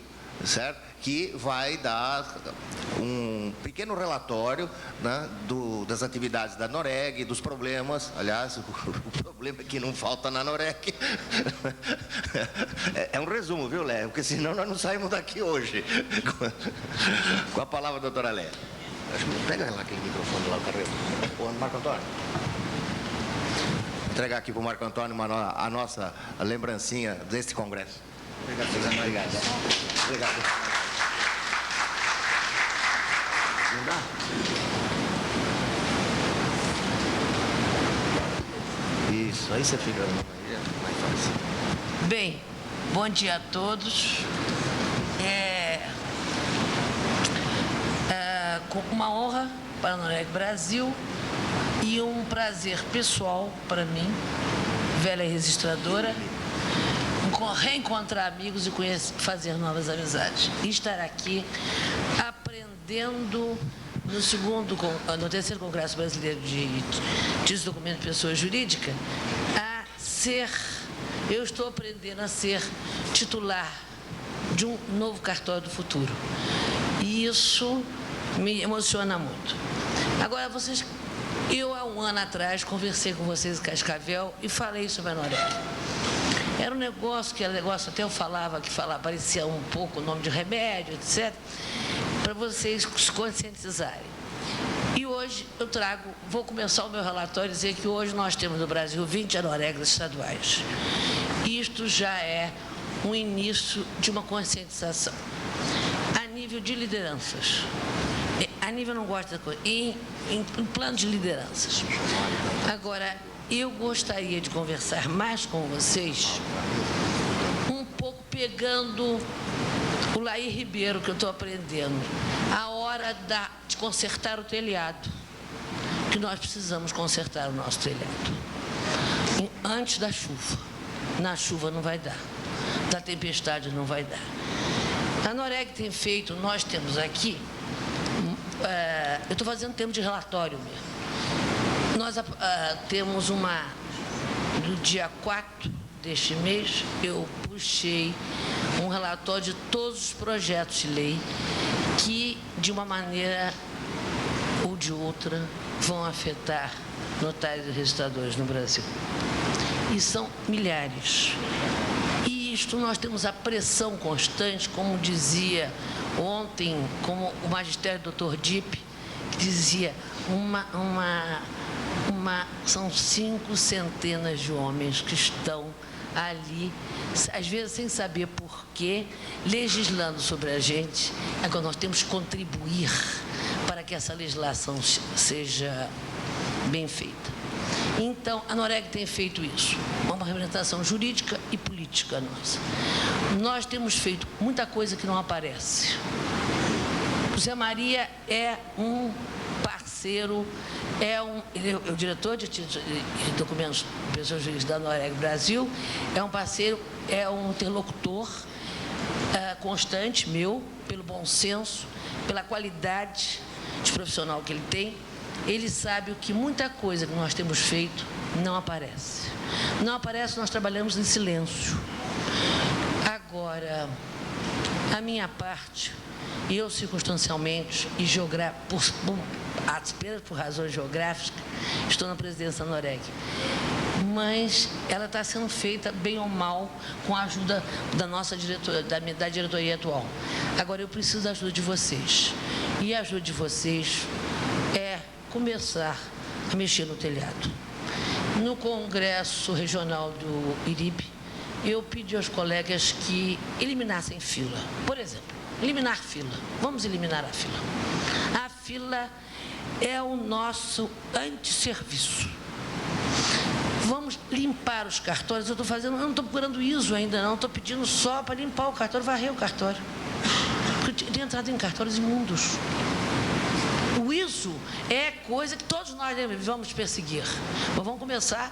certo? Que vai dar um pequeno relatório, né, das atividades da NOREG, dos problemas. Aliás, o problema que não falta na NOREG é um resumo, viu, Léo? Porque senão nós não saímos daqui hoje. Com a palavra, doutora Léa. Pega lá aquele microfone lá, o Marco Antônio. Entregar aqui para o Marco Antônio a nossa lembrancinha deste congresso. Obrigado. Obrigado. Não dá? Isso, aí você fica mais fácil. Bem, bom dia a todos. Com uma honra para a NOREG Brasil e um prazer pessoal para mim, velha registradora, reencontrar amigos e fazer novas amizades. E estar aqui aprendendo no terceiro Congresso Brasileiro de Títulos e Documentos de Pessoa Jurídica eu estou aprendendo a ser titular de um novo cartório do futuro. E isso me emociona muito. Agora, eu há um ano atrás conversei com vocês em Cascavel e falei sobre a NOREG. Era um negócio até eu falava, parecia um pouco o nome de remédio, etc., para vocês se conscientizarem. E hoje vou começar o meu relatório e dizer que hoje nós temos no Brasil 20 NOREGs estaduais. Isto já é um início de uma conscientização. A nível de lideranças, a nível não gosto da coisa, em plano de lideranças. Agora, eu gostaria de conversar mais com vocês, um pouco pegando o Laí Ribeiro, que eu estou aprendendo, a hora de consertar o telhado. que nós precisamos consertar o nosso telhado. Antes da chuva. Na chuva não vai dar. Da tempestade não vai dar. A Noreg tem feito, nós temos aqui, eu estou fazendo tempo de relatório mesmo. Nós temos no dia 4 deste mês, eu puxei um relatório de todos os projetos de lei que, de uma maneira ou de outra, vão afetar notários e registradores no Brasil. E são milhares. E isto nós temos a pressão constante, como dizia ontem, como o magistério Dr. Dipp, que dizia, são 5 centenas de homens que estão ali, às vezes sem saber porquê, legislando sobre a gente. Agora nós temos que contribuir para que essa legislação seja bem feita. Então, a Noreg tem feito isso, uma representação jurídica e política nossa. Nós temos feito muita coisa que não aparece. O Zé Maria é um parceiro, ele é o diretor de documentos de pessoas jurídicas da Noreg Brasil, é um parceiro, é um interlocutor constante meu, pelo bom senso, pela qualidade de profissional que ele tem. Ele sabe que muita coisa que nós temos feito não aparece. Não aparece, nós trabalhamos em silêncio. Agora, a minha parte, eu circunstancialmente e apenas por razões geográficas, estou na presidência da Noreg. Mas ela está sendo feita, bem ou mal, com a ajuda da nossa diretoria, da diretoria atual. Agora, eu preciso da ajuda de vocês. E a ajuda de vocês é começar a mexer no telhado. No Congresso Regional do IRIB, eu pedi aos colegas que eliminassem fila. Por exemplo, eliminar fila. Vamos eliminar a fila. A fila é o nosso antisserviço. Vamos limpar os cartórios. Eu não estou procurando ISO ainda não, estou pedindo só para limpar o cartório, varrer o cartório. Porque tem entrado em cartórios imundos. O ISO é coisa que todos nós vamos perseguir, mas vamos começar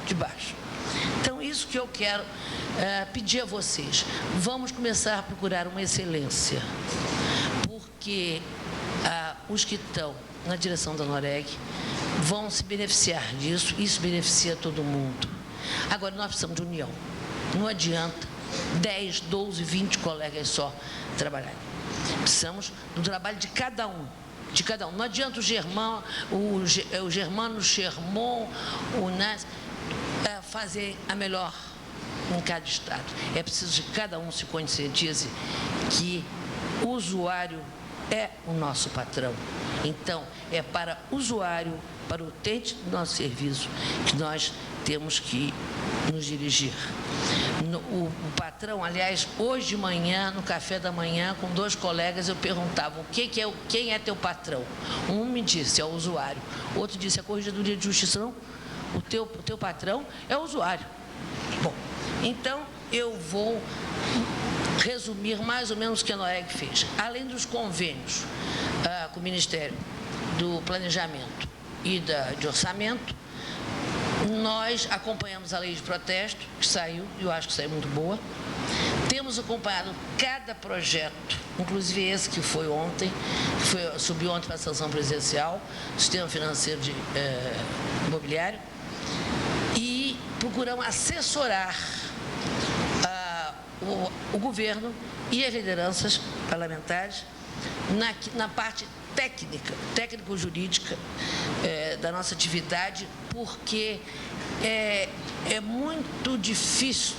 de baixo. Então, isso que eu quero pedir a vocês. Vamos começar a procurar uma excelência, porque os que estão na direção da Noreg vão se beneficiar disso, isso beneficia todo mundo. Agora, nós precisamos de união. Não adianta 10, 12, 20 colegas só trabalharem. Precisamos do trabalho de cada um. De cada um. Não adianta o Germano, o Sherman, o Nas, fazer a melhor em cada estado. É preciso que cada um se conscientize que o usuário é o nosso patrão. Então, é para o usuário, para o utente do nosso serviço, que nós temos que nos dirigir. O patrão, aliás, hoje de manhã, no café da manhã, com 2 colegas, eu perguntava quem é teu patrão? Um me disse, é o usuário. Outro disse, a Corregedoria de Justiça. Não, o teu patrão é o usuário. Bom, então eu vou resumir mais ou menos o que a Noreg fez. Além dos convênios com o Ministério do Planejamento e de Orçamento, nós acompanhamos a lei de protesto, que saiu, e eu acho que saiu muito boa. Temos acompanhado cada projeto, inclusive esse que foi ontem, subiu ontem para a sanção presidencial, Sistema Financeiro Imobiliário, e procuramos assessorar o governo e as lideranças parlamentares na parte técnico-jurídica da nossa atividade, porque é muito difícil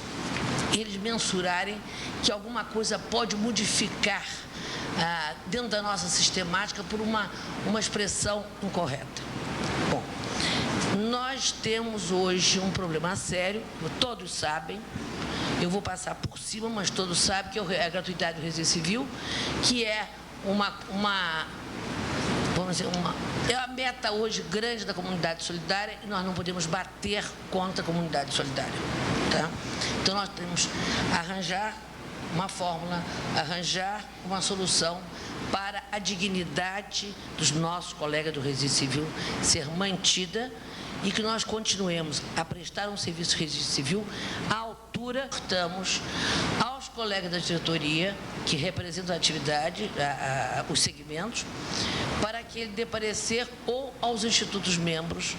eles mensurarem que alguma coisa pode modificar dentro da nossa sistemática por uma expressão incorreta. Bom, nós temos hoje um problema sério, todos sabem, eu vou passar por cima, mas todos sabem que é a gratuidade do registro civil, que é é a meta hoje grande da comunidade solidária e nós não podemos bater contra a comunidade solidária. Tá? Então, nós temos que arranjar uma fórmula, arranjar uma solução para a dignidade dos nossos colegas do Registro Civil ser mantida e que nós continuemos a prestar um serviço de registro civil à altura. Estamos aos colegas da diretoria, que representam a atividade, os segmentos, para que ele dê parecer, ou aos institutos membros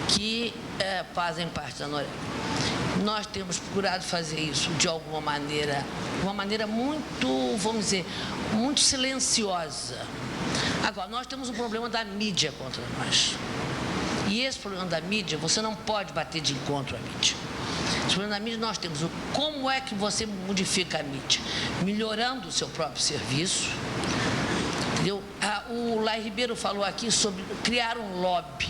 que fazem parte da Noreg. Nós temos procurado fazer isso de alguma maneira, uma maneira muito, vamos dizer, muito silenciosa. Agora, nós temos um problema da mídia contra nós. E esse problema da mídia, você não pode bater de encontro à mídia. Esse problema da mídia nós temos. Como é que você modifica a mídia? Melhorando o seu próprio serviço. Entendeu? O Lai Ribeiro falou aqui sobre criar um lobby.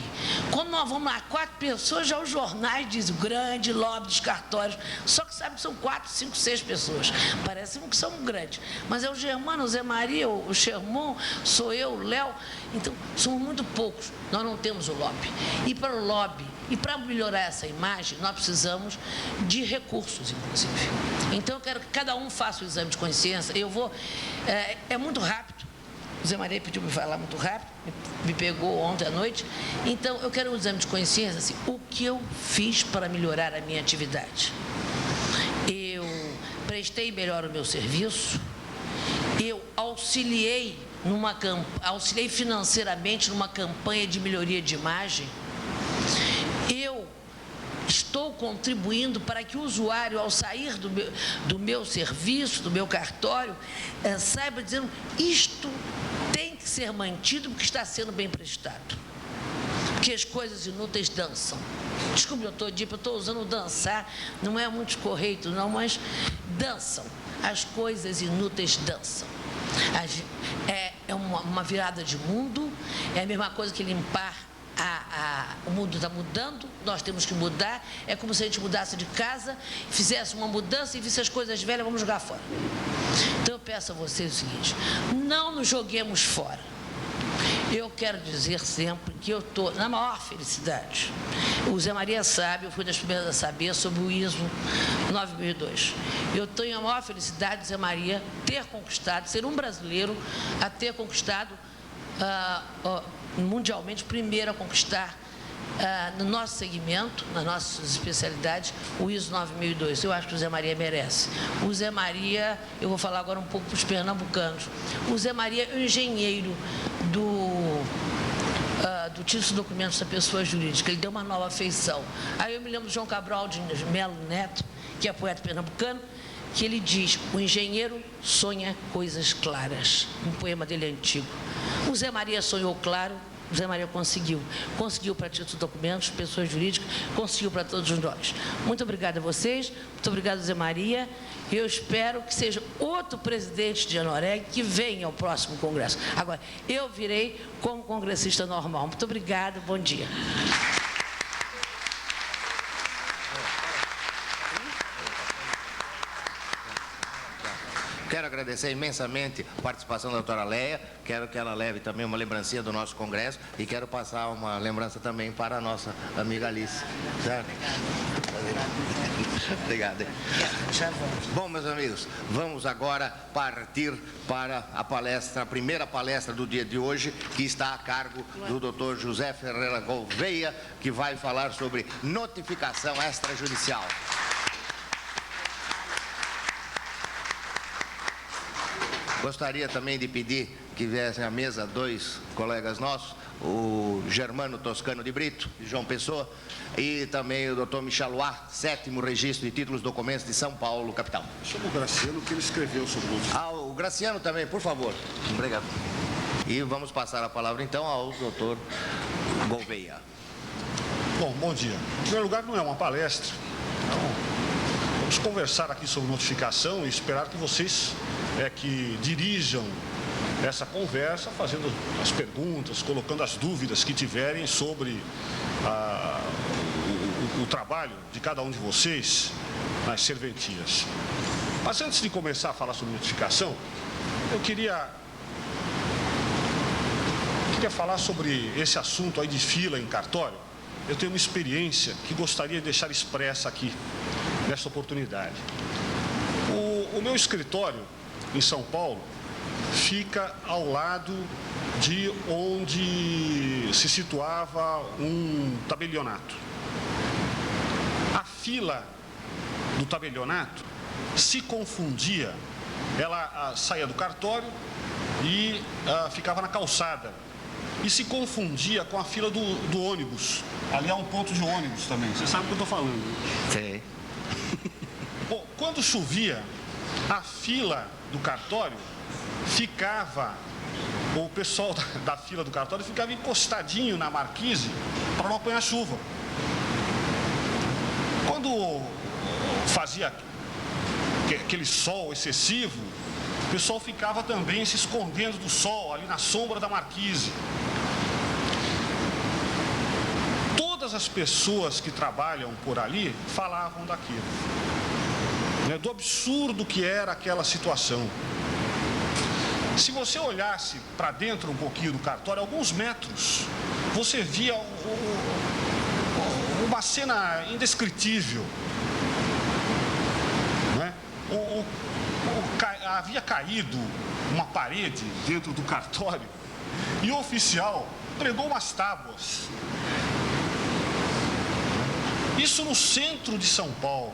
Quando nós vamos lá, 4 pessoas, já os jornais dizem grande lobby dos cartórios. Só que sabe que são 4, 5, 6 pessoas. Parece que são grandes. Mas é o Germano, o Zé Maria, o Sherman, sou eu, o Léo. Então, somos muito poucos. Nós não temos o lobby. E para o lobby, e para melhorar essa imagem, nós precisamos de recursos, inclusive. Então, eu quero que cada um faça o exame de consciência. Eu vou... É muito rápido. O Zé Maria pediu para me falar muito rápido, me pegou ontem à noite. Então, eu quero um exame de consciência, assim, o que eu fiz para melhorar a minha atividade? Eu prestei melhor o meu serviço, eu auxiliei financeiramente numa campanha de melhoria de imagem, eu estou contribuindo para que o usuário, ao sair do meu serviço, do meu cartório, saiba dizendo, isto tem que ser mantido porque está sendo bem prestado. Porque as coisas inúteis dançam. Desculpe, doutor Dipa, eu estou usando dançar, não é muito correto não, mas dançam. As coisas inúteis dançam. É uma virada de mundo, é a mesma coisa que limpar. O mundo está mudando, nós temos que mudar. É como se a gente mudasse de casa, fizesse uma mudança e visse as coisas velhas, vamos jogar fora. Então eu peço a vocês o seguinte, não nos joguemos fora. Eu quero dizer sempre que eu estou na maior felicidade. O Zé Maria sabe, eu fui das primeiras a saber sobre o ISO 9002. Eu tenho a maior felicidade, Zé Maria, ter conquistado, ser um brasileiro a ter conquistado mundialmente, primeiro a conquistar no nosso segmento, nas nossas especialidades, o ISO 9002. Eu acho que o Zé Maria merece. O Zé Maria, eu vou falar agora um pouco para os pernambucanos, o Zé Maria é o engenheiro do título de documentos da pessoa jurídica, ele deu uma nova feição. Aí eu me lembro do João Cabral de Melo Neto, que é poeta pernambucano, que ele diz, o engenheiro sonha coisas claras, um poema dele antigo. O Zé Maria sonhou claro, o Zé Maria conseguiu para título de documentos, pessoas jurídicas, conseguiu para todos nós. Muito obrigada a vocês, muito obrigado, Zé Maria. Eu espero que seja outro presidente de Noreg que venha ao próximo congresso. Agora, eu virei como congressista normal. Muito obrigada, bom dia. Quero agradecer imensamente a participação da doutora Leia, quero que ela leve também uma lembrancinha do nosso congresso e quero passar uma lembrança também para a nossa amiga Alice. Certo? Obrigado. Bom, meus amigos, vamos agora partir para a palestra, a primeira palestra do dia de hoje, que está a cargo do Dr. José Ferreira Gouveia, que vai falar sobre notificação extrajudicial. Gostaria também de pedir que viessem à mesa 2 colegas nossos, o Germano Toscano de Brito, de João Pessoa, e também o Dr. Michel Lois, 7º Registro de Títulos e Documentos de São Paulo, capital. Chama o Graciano, que ele escreveu sobre o... O Graciano também, por favor. Obrigado. E vamos passar a palavra então ao Dr. Gouveia. Bom dia. Em primeiro lugar, não é uma palestra. Então, vamos conversar aqui sobre notificação e esperar que vocês que dirijam essa conversa, fazendo as perguntas, colocando as dúvidas que tiverem sobre o trabalho de cada um de vocês nas serventias. Mas antes de começar a falar sobre notificação, eu queria falar sobre esse assunto aí de fila em cartório. Eu tenho uma experiência que gostaria de deixar expressa aqui, nessa oportunidade. O meu escritório em São Paulo fica ao lado de onde se situava um tabelionato. A fila do tabelionato se confundia, ela saía do cartório e ficava na calçada, e se confundia com a fila do ônibus. Ali há um ponto de ônibus também, você sabe o que eu estou falando. Sei. Bom, quando chovia, a fila do cartório ficava, o pessoal da fila do cartório ficava encostadinho na marquise para não apanhar chuva. Quando fazia aquele sol excessivo, o pessoal ficava também se escondendo do sol, ali na sombra da marquise. Todas as pessoas que trabalham por ali falavam daquilo, né, do absurdo que era aquela situação. Se você olhasse para dentro um pouquinho do cartório, alguns metros, você via uma cena indescritível, né? Havia caído uma parede dentro do cartório e o oficial pregou umas tábuas. Isso no centro de São Paulo.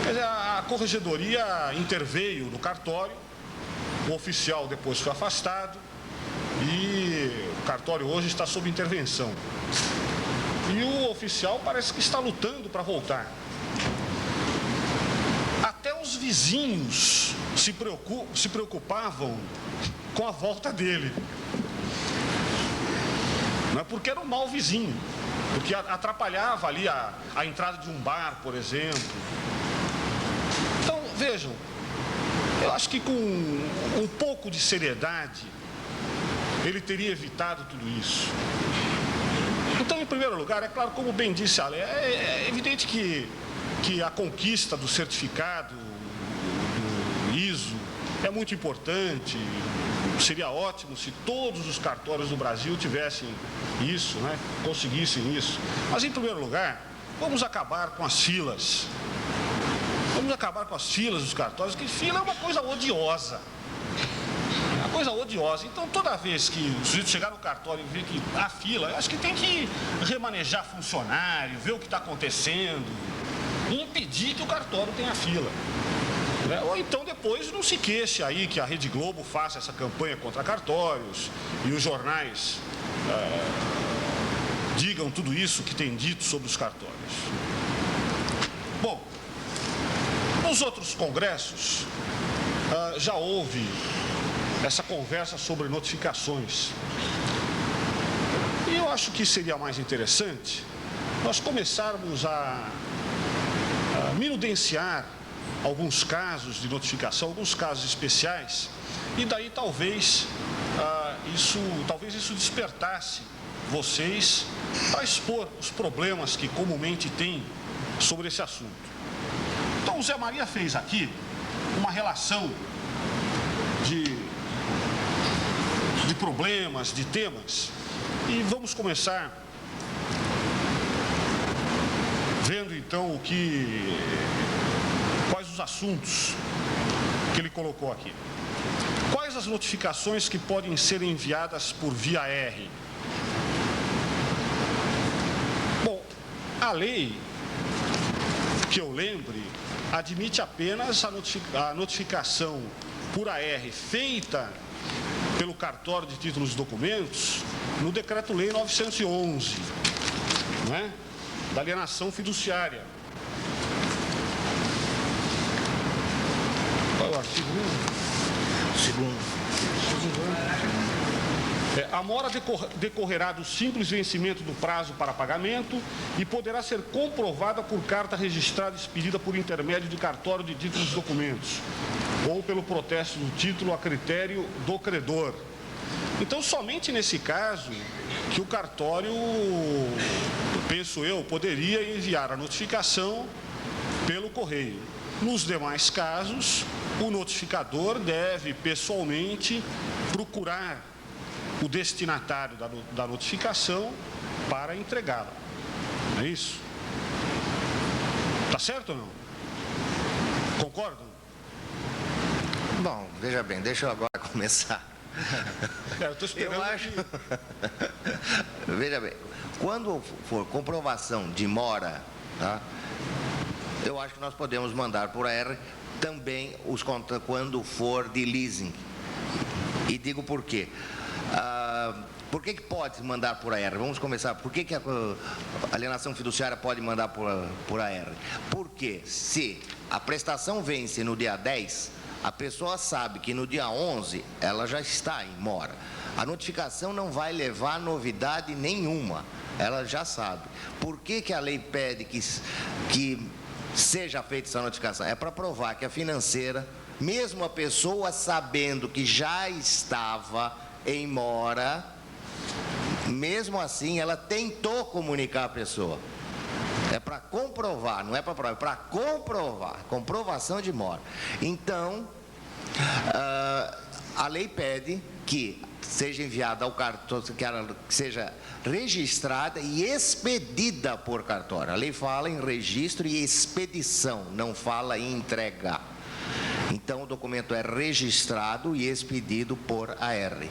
Quer dizer, a corregedoria interveio no cartório, o oficial depois foi afastado e o cartório hoje está sob intervenção. E o oficial parece que está lutando para voltar. Até os vizinhos se preocupavam com a volta dele. Não é porque era um mau vizinho, porque atrapalhava ali a entrada de um bar, por exemplo. Então, vejam, eu acho que com um pouco de seriedade, ele teria evitado tudo isso. Então, em primeiro lugar, é claro, como bem disse a Lei, é evidente que a conquista do certificado do ISO é muito importante. Seria ótimo se todos os cartórios do Brasil tivessem isso, né? Conseguissem isso. Mas, em primeiro lugar, vamos acabar com as filas. Vamos acabar com as filas dos cartórios, porque fila é uma coisa odiosa. É uma coisa odiosa. Então, toda vez que o sujeito chegar no cartório e ver que há fila, eu acho que tem que remanejar funcionário, ver o que está acontecendo e impedir que o cartório tenha fila. Ou então depois não se queixe aí que a Rede Globo faça essa campanha contra cartórios e os jornais digam tudo isso que tem dito sobre os cartórios. Bom, nos outros congressos já houve essa conversa sobre notificações. E eu acho que seria mais interessante nós começarmos a minudenciar alguns casos de notificação, alguns casos especiais, e daí talvez isso despertasse vocês para expor os problemas que comumente tem sobre esse assunto. Então, o Zé Maria fez aqui uma relação de problemas, de temas, e vamos começar vendo então quais os assuntos que ele colocou aqui. Quais as notificações que podem ser enviadas por via R? Bom, a lei, que eu lembre, admite apenas a notificação por AR feita pelo cartório de títulos e documentos no Decreto-Lei 911, né, da alienação fiduciária. Qual é o artigo? Segundo. A mora decorrerá do simples vencimento do prazo para pagamento e poderá ser comprovada por carta registrada expedida por intermédio de cartório de títulos e documentos ou pelo protesto do título a critério do credor. Então, somente nesse caso que o cartório, penso eu, poderia enviar a notificação pelo correio. Nos demais casos, o notificador deve pessoalmente procurar o destinatário da notificação para entregá-la. Não é isso? Tá certo ou não? Concordam? Bom, veja bem, deixa eu agora começar. Eu estou esperando. Eu acho. Veja bem, quando for comprovação de mora, tá? Eu acho que nós podemos mandar por AR também os contas quando for de leasing. E digo por quê. Por que pode mandar por AR? Vamos começar. Por que a alienação fiduciária pode mandar por AR? Porque se a prestação vence no dia 10, a pessoa sabe que no dia 11 ela já está em mora. A notificação não vai levar novidade nenhuma. Ela já sabe. Por que a lei pede que seja feita essa notificação? É para provar que a financeira, mesmo a pessoa sabendo que já estava em mora, mesmo assim ela tentou comunicar a pessoa. É para comprovar, não é para provar, é para comprovar, comprovação de mora. Então, a lei pede que seja enviada ao cartório, que ela seja registrada e expedida por cartório. A lei fala em registro e expedição, não fala em entrega. Então, o documento é registrado e expedido por AR.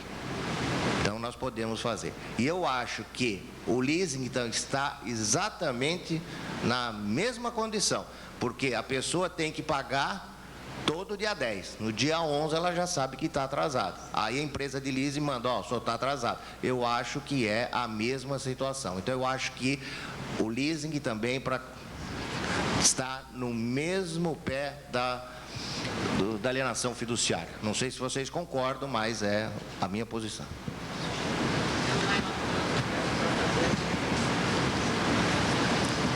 Então, nós podemos fazer. E eu acho que o leasing, então, está exatamente na mesma condição, porque a pessoa tem que pagar todo dia 10. No dia 11 ela já sabe que está atrasado. Aí a empresa de leasing manda, ó, só está atrasado. Eu acho que é a mesma situação. Então, eu acho que o leasing também está no mesmo pé da alienação fiduciária. Não sei se vocês concordam, mas é a minha posição.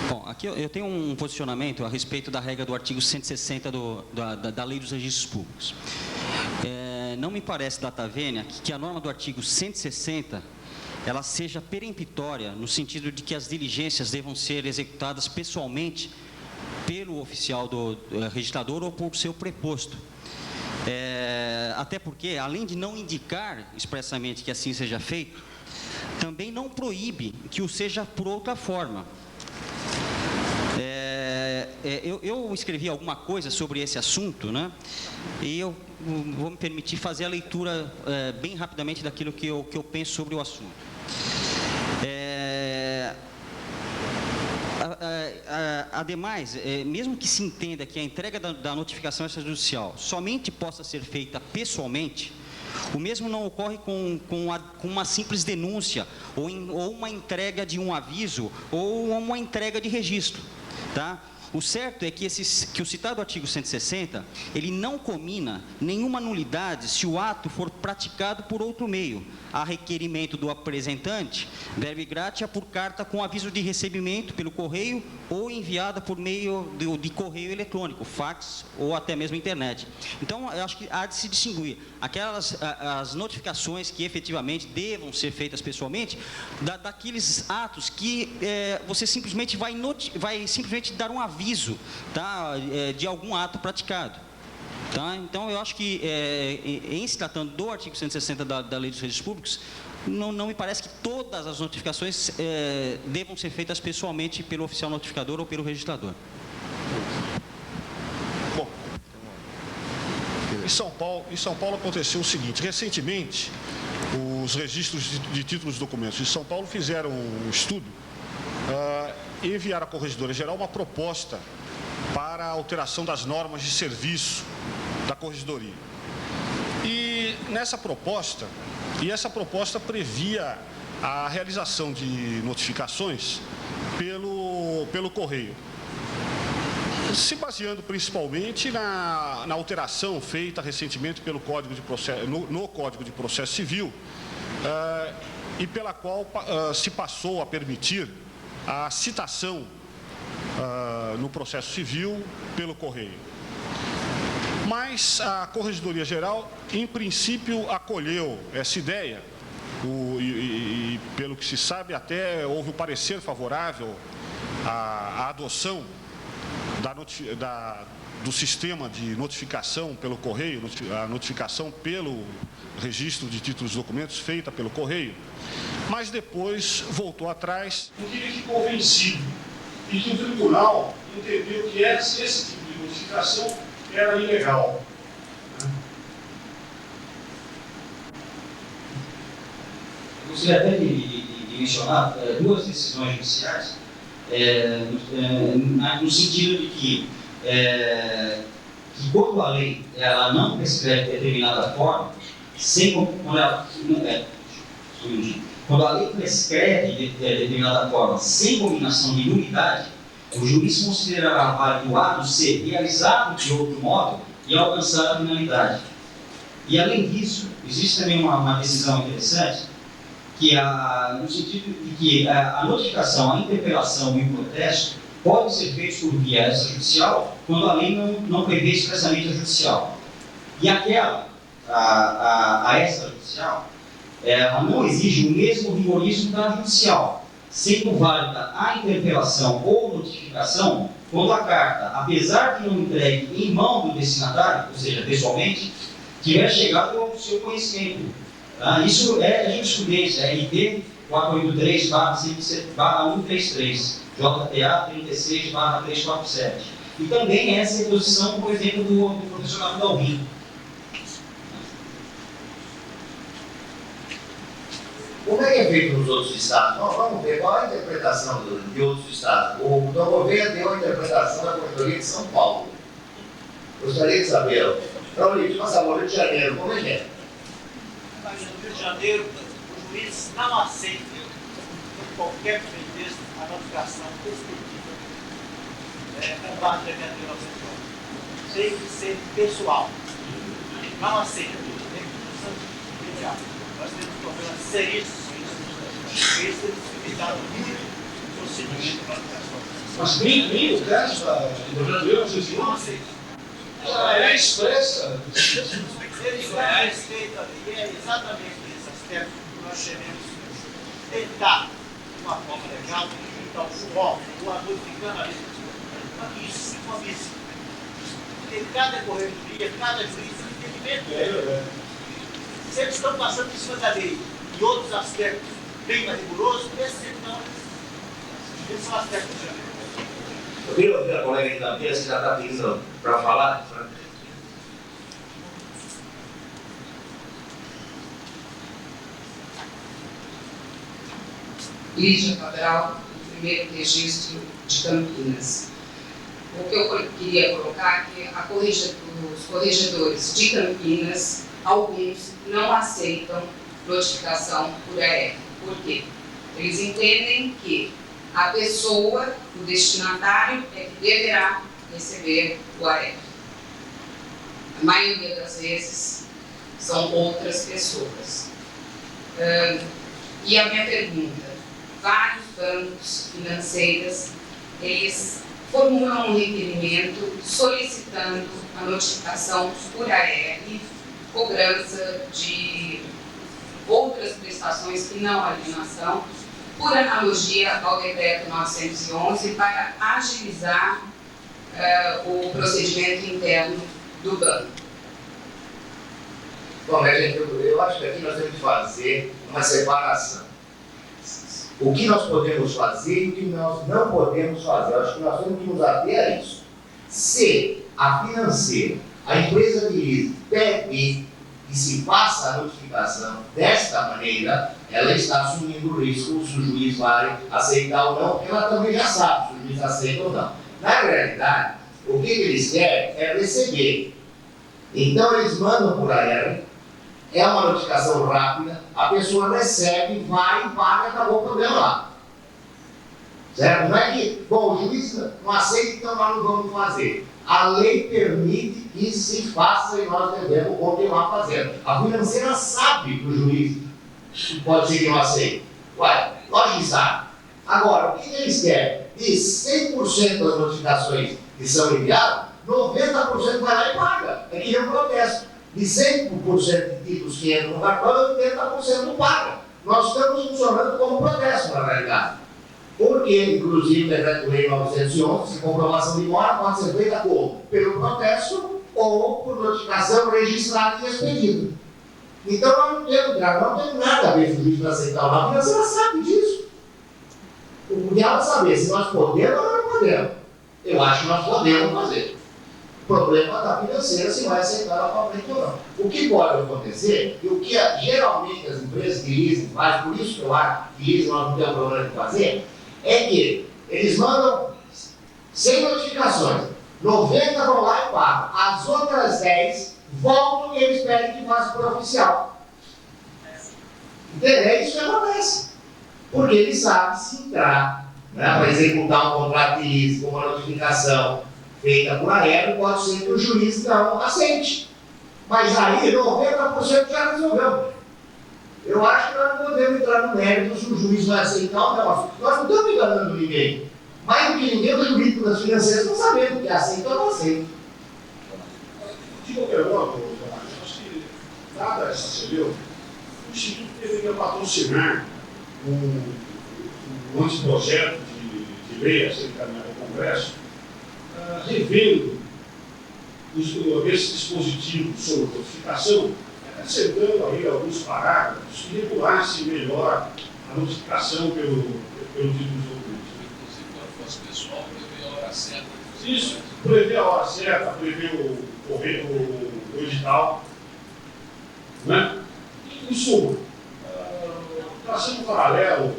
Bom, aqui eu tenho um posicionamento a respeito da regra do artigo 160 da Lei dos Registros Públicos. Não me parece, data vênia, que a norma do artigo 160 ela seja peremptória, no sentido de que as diligências devam ser executadas pessoalmente pelo oficial do registrador ou por seu preposto. Até porque, além de não indicar expressamente que assim seja feito, também não proíbe que o seja por outra forma. Eu escrevi alguma coisa sobre esse assunto, né? E eu vou me permitir fazer a leitura bem rapidamente daquilo que eu penso sobre o assunto. Ademais, mesmo que se entenda que a entrega da notificação extrajudicial somente possa ser feita pessoalmente, o mesmo não ocorre com uma simples denúncia, ou uma entrega de um aviso, ou uma entrega de registro, tá? O certo é que o citado artigo 160, ele não comina nenhuma nulidade se o ato for praticado por outro meio, a requerimento do apresentante, verba gratia por carta com aviso de recebimento pelo correio ou enviada por meio de correio eletrônico, fax ou até mesmo internet. Então, eu acho que há de se distinguir as notificações que efetivamente devam ser feitas pessoalmente, daqueles atos que você simplesmente vai simplesmente dar um aviso, tá, de algum ato praticado. Tá? Então, eu acho que, em se tratando do artigo 160 da Lei dos Registros Públicos, não me parece que todas as notificações devam ser feitas pessoalmente pelo oficial notificador ou pelo registrador. Bom, em São Paulo aconteceu o seguinte: recentemente, os registros de títulos e documentos de São Paulo fizeram um estudo e enviaram à Corregedoria Geral uma proposta para a alteração das normas de serviço da Corregedoria. E essa proposta previa a realização de notificações pelo correio, se baseando principalmente na alteração feita recentemente pelo Código de Processo, no Código de Processo Civil, e pela qual se passou a permitir a citação no processo civil pelo correio. Mas a Corregedoria Geral, em princípio, acolheu essa ideia, e pelo que se sabe, até houve um parecer favorável à adoção do sistema de notificação pelo correio, a notificação pelo registro de títulos e documentos feita pelo correio, mas depois voltou atrás, porque ele ficou vencido e que o tribunal entendeu que esse tipo de notificação era ilegal. gostaria até de mencionar duas decisões judiciais, no sentido de que quando a lei ela não prescreve determinada forma, quando a lei prescreve de determinada forma sem combinação de nulidade, o juiz considerará válido o ato ser realizado de outro modo e alcançar a finalidade. E além disso, existe também uma decisão interessante, que no sentido de que a notificação, a interpelação e o protesto podem ser feitos por via extrajudicial quando a lei não prevê expressamente a judicial. E aquela, a extrajudicial, ela não exige o mesmo rigorismo da judicial, sendo válida a interpelação ou notificação quando a carta, apesar de não entregue em mão do destinatário, ou seja, pessoalmente, tiver chegado ao seu conhecimento. Tá? Isso é jurisprudência, é RT 483/133, JTA 36/347. E também essa reposição, por exemplo, do professor Davi Dalvin. Como é que é feito nos outros estados? Vamos ver qual é a interpretação de outros estados. O Dom Gouveia deu a interpretação da Corredoria de São Paulo. Gostaria de saber. Raulito, nossa Rio de Janeiro, como é que é? No Rio de Janeiro, o juiz não aceita, por qualquer pretexto, a notificação respectiva com base na Lei 1911. Tem que ser pessoal. Não aceita. Tem que ser imediato. Nós temos problemas seríssimos com isso. O juiz tem que limitar muito o procedimento de notificação. Mas nem o caso da brasileira, vocês Não aceita. ela é expressa. Eles vão a respeito ali, é exatamente esse aspecto que nós queremos tentar, de uma forma legal, limitar o foco, modificando a lei. Isso, uma missão. Porque cada corredoria, cada juiz tem entendimento. Se eles estão passando por cima da lei e outros aspectos bem mais rigorosos, esse não. Esses são aspectos de janeiro. Eu queria ouvir a colega aqui da Pia, você já está pedindo para falar? Lídia Cabral, do primeiro registro de Campinas. O que eu queria colocar é que os corregedores de Campinas, alguns não aceitam notificação por AR. Por quê? Eles entendem que a pessoa, o destinatário, é que deverá receber o AR. A maioria das vezes são outras pessoas. E a minha pergunta: vários bancos financeiros, eles formulam um requerimento solicitando a notificação por AR, cobrança de outras prestações que não alienação, por analogia ao decreto 911, para agilizar o procedimento interno do banco. Bom, gente, eu acho que aqui nós temos que fazer uma separação. O que nós podemos fazer e o que nós não podemos fazer. Eu acho que nós temos que nos ater a isso. Se a financeira, a empresa de leasing, pede e se passa a notificação desta maneira, ela está assumindo o risco se o juiz vai aceitar ou não, porque ela também já sabe se o juiz aceita ou não. Na realidade, o que eles querem é receber. Então eles mandam por AR, é uma notificação rápida, a pessoa recebe, vai, paga, acabou o problema lá. Certo? Não é que, bom, o juiz não aceita, então nós não vamos fazer. A lei permite que se faça e nós devemos continuar fazendo. A financeira sabe que o juiz pode ser que não aceite. Ué, lógico que sabe. Agora, o que eles querem? De 100% das notificações que são enviadas, 90% vai lá e paga. É que é um protesto. De 100% de títulos que entram no cartório, 80% não paga. Nós estamos funcionando como protesto, na realidade. Porque, inclusive, o decreto-lei 911, de comprovação de mora, pode ser feita como? Pelo protesto ou por notificação registrada e expedida. Então, nós não temos nada a ver com o juiz para aceitar ou não, porque ela sabe disso. O que ela saber se nós podemos ou não podemos. Eu acho que nós podemos fazer. problema da financeira, se vai aceitar ela para frente ou não. O que pode acontecer, e o que geralmente as empresas de leasing fazem, por isso que eu acho que leasing nós não temos problema de fazer, é que eles mandam 100 notificações, 90 vão lá e pagam, as outras 10 voltam e eles pedem que faça por oficial. Entendeu? É isso que acontece. Porque ele sabe se entrar, né, para executar um contrato de leasing com uma notificação feita por aéreo, pode ser que o juiz não aceite. Mas aí 90% já resolveu. Eu acho que nós não podemos entrar no mérito se o juiz vai aceitar ou não. Nós não estamos enganando ninguém. Mais do que ninguém, o jurídico das financeiras não sabendo que aceita ou não aceita. De qualquer modo, acho que, dada essa celeuma, o Instituto deveria patrocinar um anteprojeto de lei a ser encaminhado ao Congresso, revendo esse dispositivo sobre notificação, acrescentando aí alguns parágrafos que regulassem melhor a notificação pelo título de documento. Inclusive, quando fosse pessoal, prever a hora certa. Isso, prever a hora certa, prever o edital. Né? Em suma, traçando um paralelo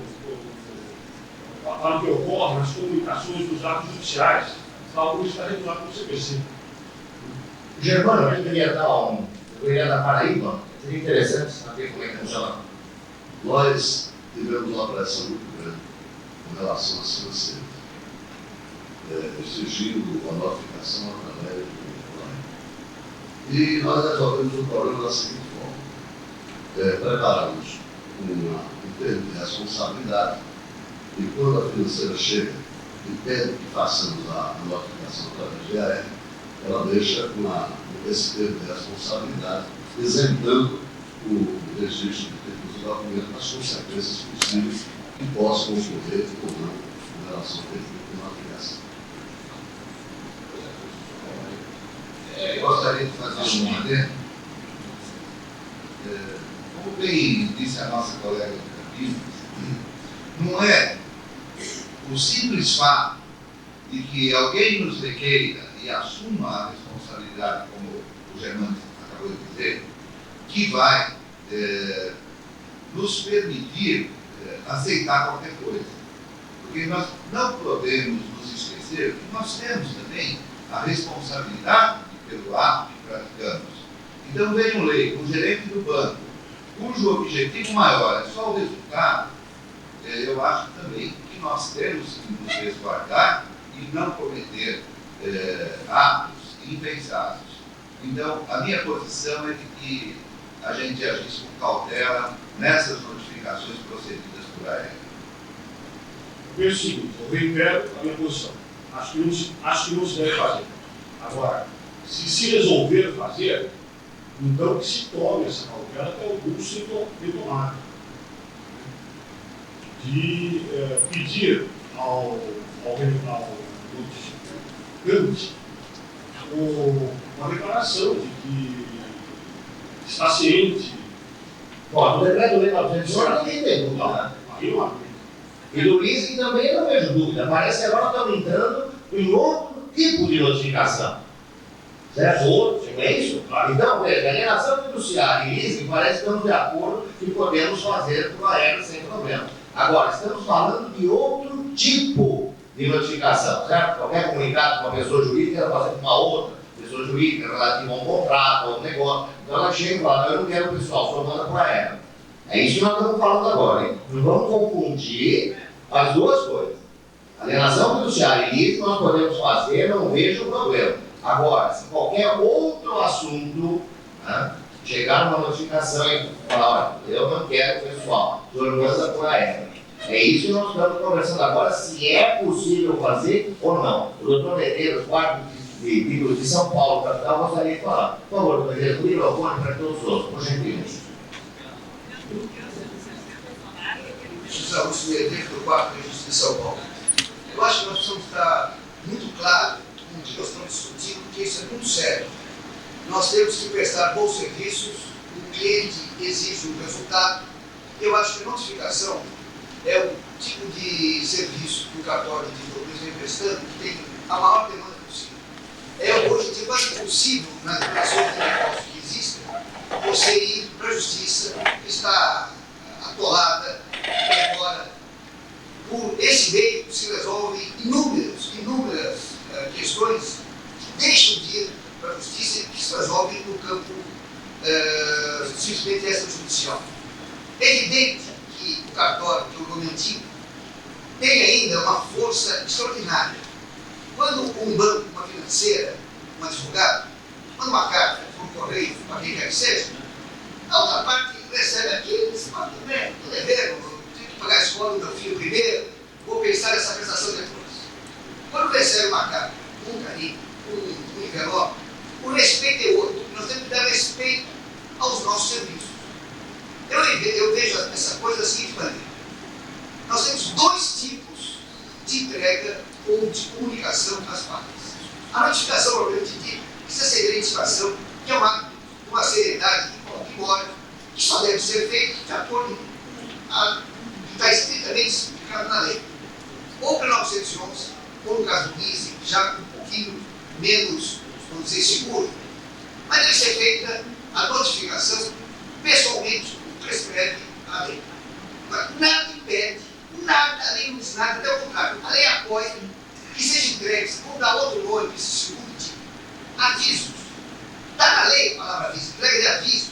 para o que ocorre nas comunicações dos atos judiciais, algo está regulado no CPC. Germano, eu queria dar Paraíba, seria interessante saber como é que funciona. Nós tivemos uma pressão muito grande com relação às financeiras, exigindo a notificação através do online. E nós resolvemos o problema da seguinte forma: preparamos um termo de responsabilidade, e quando a financeira chega e pede que façamos a notificação através de aéreo, ela deixa esse termo de responsabilidade, isentando o registro de termos de documento das consequências possíveis que possam ocorrer ou não com relação ao pedido de notificação. Eu gostaria de fazer um adendo. Como bem disse a nossa colega de Campinas, não é o simples fato de que alguém nos requeira e assuma a responsabilidade, como o Germano acabou de dizer, que vai nos permitir aceitar qualquer coisa. Porque nós não podemos nos esquecer que nós temos também a responsabilidade pelo ato que praticamos. Então, vem um leigo, um gerente do banco, cujo objetivo maior é só o resultado, eu acho também que nós temos que nos resguardar e não cometer atos impensados. Então, a minha posição é de que a gente agisse com cautela nessas notificações procedidas por aéreo. Eu penso o seguinte, eu reitero a minha posição. Acho que não se deve fazer. Agora, se resolver fazer, então que se tome essa cautela, que é o curso de tomada. De pedir ao notificante uma declaração de que está ciente. Bom, no decreto-lei 918 ninguém tem dúvida, né? E do leasing também eu não vejo dúvida. Parece que agora estamos entrando em outro tipo de notificação. Certo? Outro, não é isso? Então, veja, alienação fiduciária e leasing parece que estamos de acordo que podemos fazer por aéreo sem problema. Agora, estamos falando de outro tipo de notificação, certo? Qualquer comunicado com uma pessoa jurídica, ela passa com uma outra pessoa jurídica relativa a um contrato, a um negócio. Então ela chega e fala, eu não quero o pessoal, só manda por aéreo. É isso que nós estamos falando agora, hein? Não vamos confundir as duas coisas. Alienação fiduciária e leasing nós podemos fazer, não vejo problema. Agora, se qualquer outro assunto, né, chegar uma notificação e falar, olha, eu não quero o pessoal, o senhor manda por aéreo. É isso que nós estamos conversando agora, se é possível fazer ou não. O doutor Medeiros, quarto de São Paulo, capital, gostaria de falar. Por favor, doutor Medeiros, o microfone para todos os outros, por gentileza. José Augusto Medeiros, do quarto registro de São Paulo. Eu acho que nós precisamos estar muito claros com o que nós estamos discutindo, porque isso é muito sério. Nós temos que prestar bons serviços, o cliente exige um resultado. Eu acho que a notificação é o tipo de serviço que o cartório de imóveis vem prestando que tem a maior demanda possível. hoje em dia quase impossível, nas relações de negócio que existem, você ir para a justiça, que está atolada, agora, por esse meio se resolvem inúmeras questões que deixam de ir para a justiça e que se resolvem no campo simplesmente extrajudicial. É evidente que o cartório, que é o nome antigo, tem ainda uma força extraordinária. Quando um banco, uma financeira, um advogado, manda uma carta por um correio, para quem quer que seja, a outra parte recebe aquilo e diz, tudo é verbo, tenho que pagar a escola do meu filho primeiro, vou pensar nessa prestação depois. Quando recebe uma carta, um carinho, um envelope, o respeito é outro. Nós temos que dar respeito aos nossos serviços. Eu vejo essa coisa da seguinte maneira. Nós temos dois tipos de entrega ou de comunicação às partes. A notificação, propriamente dita, precisa ser identificação, que é uma seriedade embora, que só deve ser feita de acordo com o que está estritamente explicado na lei. Ou pela 911, ou no caso do ISE, já um pouquinho menos, vamos dizer, seguro. Mas deve ser feita a notificação pessoalmente, como prescreve a lei. Mas nada impede, a lei não diz nada, até o contrário, a lei apoia que seja entregue, vamos dar outro nome, esse segundo tipo, avisos. Está na lei a palavra aviso, entrega de avisos.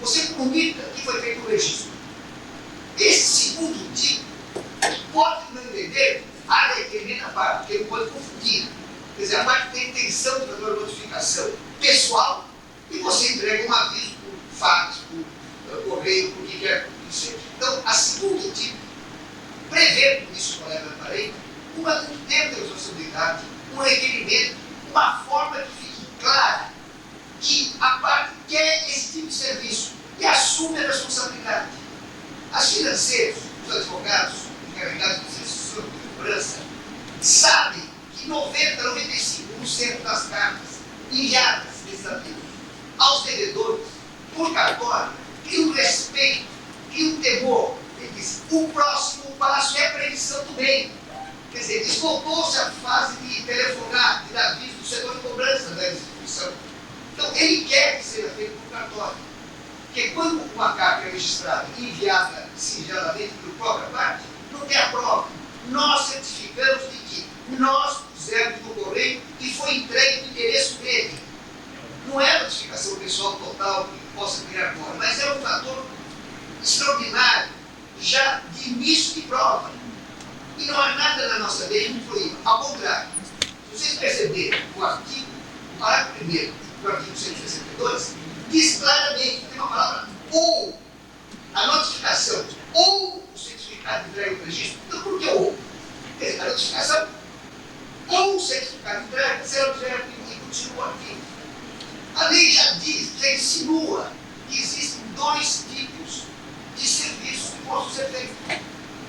Você comunica que foi feito o registro. Esse segundo tipo pode não entender a determinada parte, porque não pode confundir. Quer dizer, a parte tem intenção de fazer uma notificação pessoal e você entrega um aviso por fax, por correio, por que quer que seja. Então, a segundo tipo prevê, como disse o colega da parede, um tempo de responsabilidade, um requerimento, uma forma que fique clara que a parte quer esse tipo de serviço e assume a responsabilidade. As financeiras, os advogados, encarregados de exercício de cobrança, sabem que 95% das cartas enviadas nesses avisos aos devedores por cartório criam um respeito, criam um temor. Ele diz, o próximo passo é a previsão do bem. Quer dizer, desvoltou-se a fase de telefonar, de dar aviso do setor de cobrança da instituição. Então, ele quer que seja feito por cartório. Porque quando uma carta é registrada e enviada singelamente por própria parte, não tem a prova. Nós certificamos de que nós pusemos no correio e foi entregue no endereço dele. Não é a notificação pessoal total que possa criar agora, mas é um fator extraordinário, já de início de prova. E não há nada na nossa lei que proíba. Ao contrário, se vocês perceberem o artigo, o parágrafo 1º do artigo 162, diz claramente, tem uma palavra ou, a notificação, ou o certificado de entrega do registro. Então, por que ou? Quer dizer, a notificação ou o certificado de entrega será objeto e continua aqui. A lei já diz, já insinua que existem dois tipos de serviços que possam ser feitos.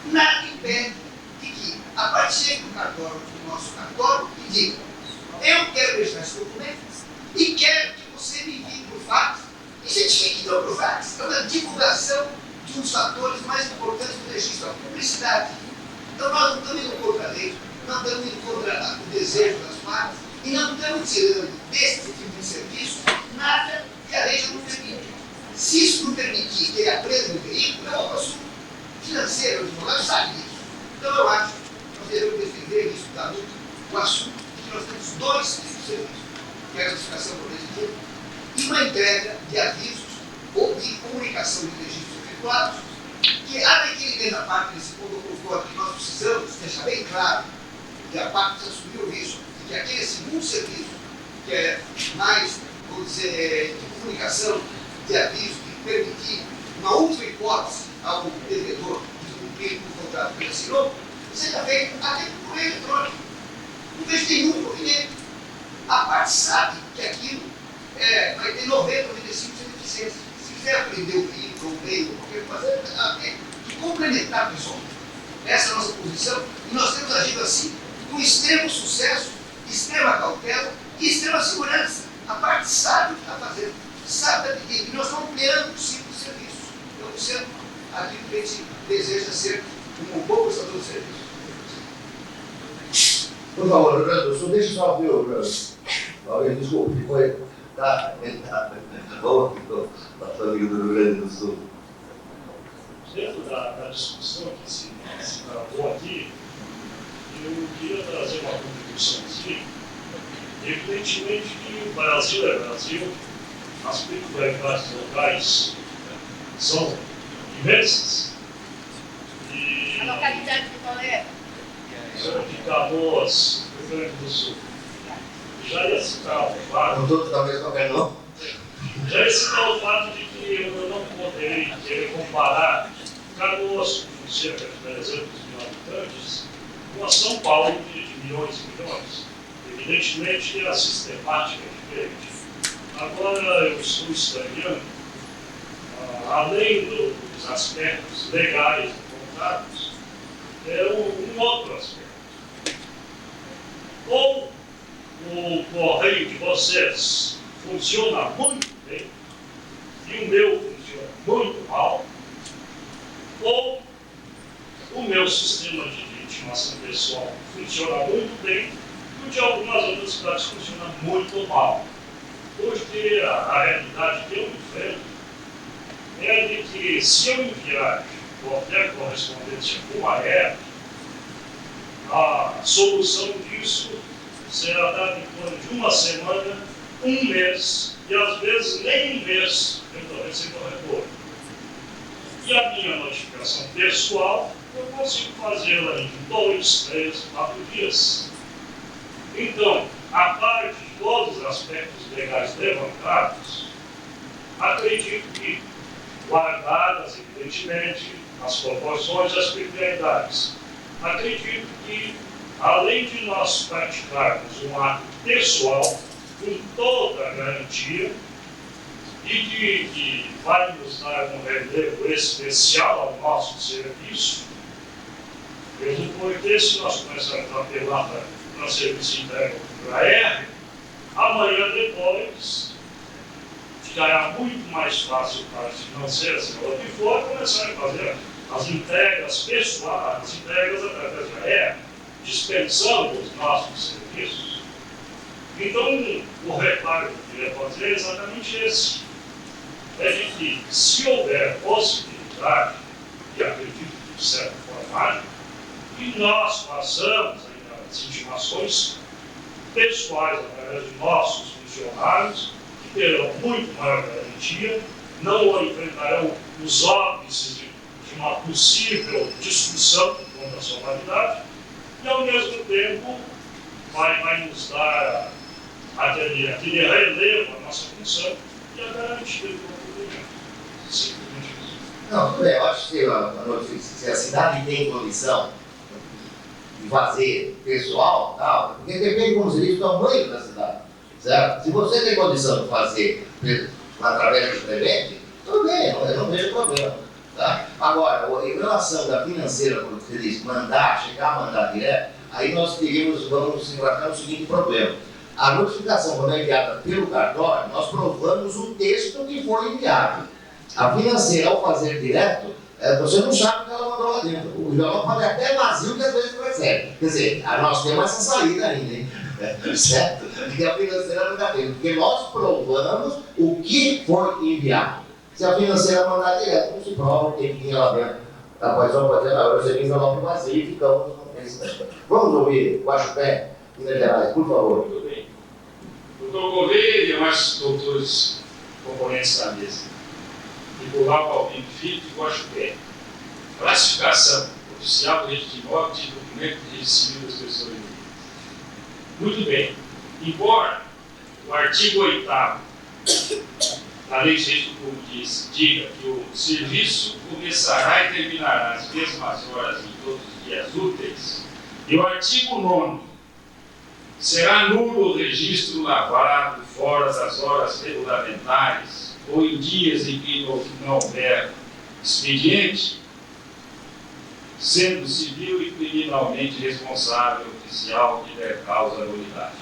Nada impede de que, a partir do cartório, do nosso cartório, e diga, eu quero registrar esse documento e quero que você me envie por fax e certifique então por fax. É uma divulgação de um dos fatores mais importantes do registro, a publicidade. Então nós não estamos indo contra a lei, não estamos indo contra o desejo das partes e não estamos tirando desse tipo de serviço nada que a lei já não permite. Se isso não permitir que ele aprenda no veículo, é outro assunto financeiro, o advogado sabe disso. Então eu acho que nós devemos defender isso da luta, o assunto de que nós temos dois tipos de serviço, que é a notificação por registro e uma entrega de avisos ou de comunicação de registros efetuados, que há naquele da parte desse ponto eu concordo que nós precisamos deixar bem claro que a parte precisa assumir o risco de que aquele segundo serviço, que é mais, vamos dizer, de comunicação, de aviso, de permitir uma última hipótese ao devedor de cumprir com o contrato que ele assinou, seja feito até por correio eletrônico. Não vejo nenhum movimento. A parte sabe que aquilo vai ter 90, 95% de eficiência. Se quiser aprender o livro, o meio, qualquer coisa, é de complementar pessoalmente. Essa é a nossa posição e nós temos agido assim, com extremo sucesso, extrema cautela e extrema segurança. A parte sabe o que está fazendo, sabe da medida, e nós estamos ampliando o ciclo de serviço. Estamos sendo aquilo que a gente deseja ser um bom prestador de serviço. Por favor, Rio Grande do Sul, deixa eu só ouvir o Maurício, desculpe, foi. Tá, vamos aqui com a família do Rio Grande do Sul. Dentro da discussão que se travou aqui, eu queria trazer uma contribuiçãozinha. Evidentemente que o Brasil é Brasil, as peculiaridades locais são imensas. E a localidade de qual é? De Canoas, Rio Grande do Sul. Já ia citar o fato. Não todos da mesma não? Já ia citar o fato de que eu não poderei querer comparar Canoas, com cerca de 300 mil habitantes, com a São Paulo de milhões e milhões. Evidentemente que a sistemática é diferente. Agora eu estou estranhando, além dos aspectos legais e contados, um outro aspecto. Ou o correio de vocês funciona muito bem e o meu funciona muito mal, ou o meu sistema de intimação pessoal funciona muito bem e o de algumas outras cidades funciona muito mal. Porque a realidade que eu enfrento é de que se eu enviar qualquer correspondência com a ERP, a solução disso será dada em torno de uma semana, um mês, e às vezes nem um mês eu recebo o retorno. E a minha notificação pessoal, eu consigo fazê-la em 2, 3, 4 dias. Então, a parte de todos os aspectos legais levantados, acredito que, guardadas, evidentemente, as proporções e as peculiaridades, acredito que, além de nós praticarmos um ato pessoal, com toda a garantia, e que vai nos dar um relevo especial ao nosso serviço, mesmo porque se nós começarmos a apelar para serviço interno para R, amanhã depois ficará muito mais fácil para as financeiras, ou que for, começar a fazer as entregas pessoais, as entregas através da R, dispensando os nossos serviços. Então, o reparo que eu queria fazer é exatamente esse. É de que, se houver possibilidade, e acredito que de certa forma, que nós façamos as intimações pessoais através de nossos funcionários, que terão muito maior garantia, não enfrentarão os óbices de uma possível discussão contra a sua validade, e ao mesmo tempo vai nos dar aquele relevo à nossa função e a garantia do cumprimento. Simplesmente isso. Não, tudo bem, eu acho que se a cidade tem condição de fazer pessoal, tal, porque depende, como se diz, do tamanho da cidade, certo? Se você tem condição de fazer através do Prevent, tudo bem, eu não vejo problema. Tá? Agora, em relação da financeira, como você disse, chegar a mandar direto, aí nós vamos encontrar o seguinte problema. A notificação, quando é enviada pelo cartório, nós provamos o texto que foi enviado. A financeira, ao fazer direto, você não sabe o que ela mandou lá dentro. O envelope pode até vazio que às vezes não recebe. Quer dizer, nós temos essa saída ainda, hein? Certo? Porque a financeira nunca tem. Porque nós provamos o que foi enviado. Se a financeira mandar direto, não se prova o que tinha lá dentro. Pode dizer, não, eu recebi envelope vazio e ficamos com isso. Vamos ouvir o Guaxupé, Minas Gerais, por favor. Muito bem. Doutor Gouveia e demais doutores componentes da mesa. Nicolau Palpino Filho de Guaxupé. Classificação oficial do registro de imóveis de documento de registro civil das pessoas jurídicas. Muito bem. Embora o artigo 8º da Lei de Registro Público diga que o serviço começará e terminará às mesmas horas em todos os dias úteis, e o artigo 9º será nulo o registro lavado fora das horas regulamentares ou em dias em que não houver expediente, sendo civil e criminalmente responsável oficial que der causa à nulidade.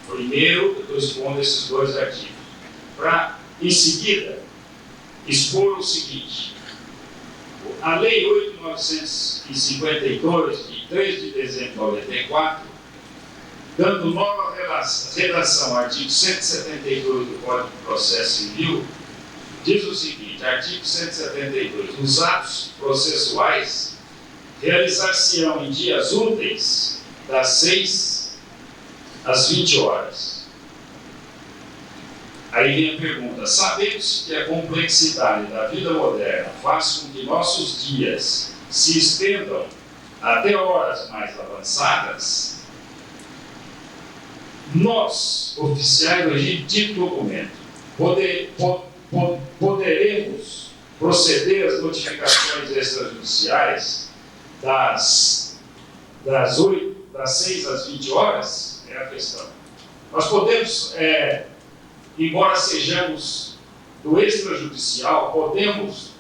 Primeiro, eu estou expondo esses dois artigos. Para, em seguida, expor o seguinte: a Lei 8.952, de 3 de dezembro de 94, dando nova redação ao artigo 172 do Código de Processo Civil, diz o seguinte, artigo 172, os atos processuais realizar-se-ão em dias úteis das 6 às 20 horas. Aí vem a pergunta, sabemos que a complexidade da vida moderna faz com que nossos dias se estendam até horas mais avançadas? Nós, oficiais do dito documento, poderemos proceder às notificações extrajudiciais das 6 às 20 horas? É a questão. Nós podemos, embora sejamos do extrajudicial, podemos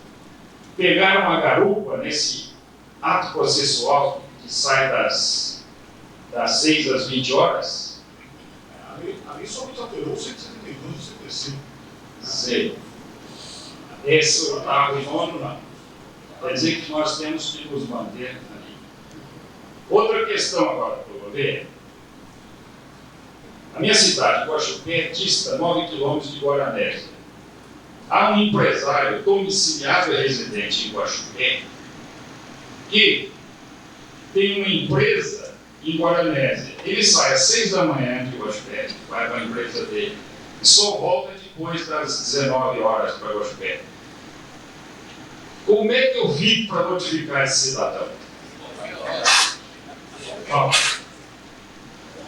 pegar uma garupa nesse ato processual que sai das 6 às 20 horas? A lei somente alterou o 172 do CPC. Sei. Esse oitavo e nono não. Quer dizer que nós temos que nos manter ali. Outra questão agora para eu ver. A minha cidade, Guaxupé, dista 9 quilômetros de Guaranésia. Há um empresário domiciliado e residente em Guaxupé que tem uma empresa em Guaranésia. Ele sai às 6 da manhã de Guaxupé, vai para a empresa dele, e só volta depois das 19 horas para Guaxupé. Como é que eu fico para notificar esse cidadão?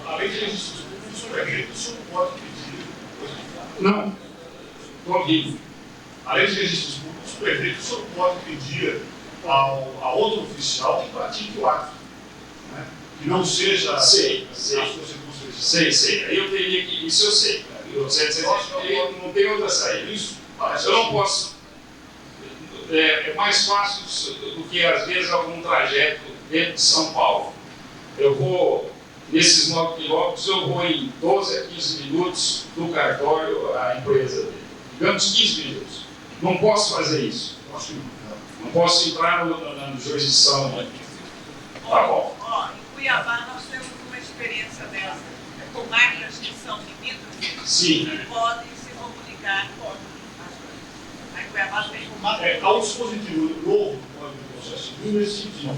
Além de registros públicos, o senhor não pode pedir. Não, estou ouvindo. Além de registros públicos, o prefeito, o senhor pode pedir a outro oficial que pratique o ato. Né? Que não seja. Sei. Aí eu teria que. Isso eu sei. Não tem outra saída. Isso. Eu não posso. É mais fácil do que, às vezes, algum trajeto dentro de São Paulo. Eu vou, nesses 9 quilômetros, eu vou em 12 a 15 minutos do cartório à empresa dele. Digamos 15 minutos. Não posso fazer isso. Não posso entrar na jurisdição. Tá bom. Em Cuiabá, nós temos uma experiência dessa. Comarcas que são limítrofes Sim. e podem se comunicar com a Cuiabá tem. Há um dispositivo novo do Código de Processo Civil nesse sentido.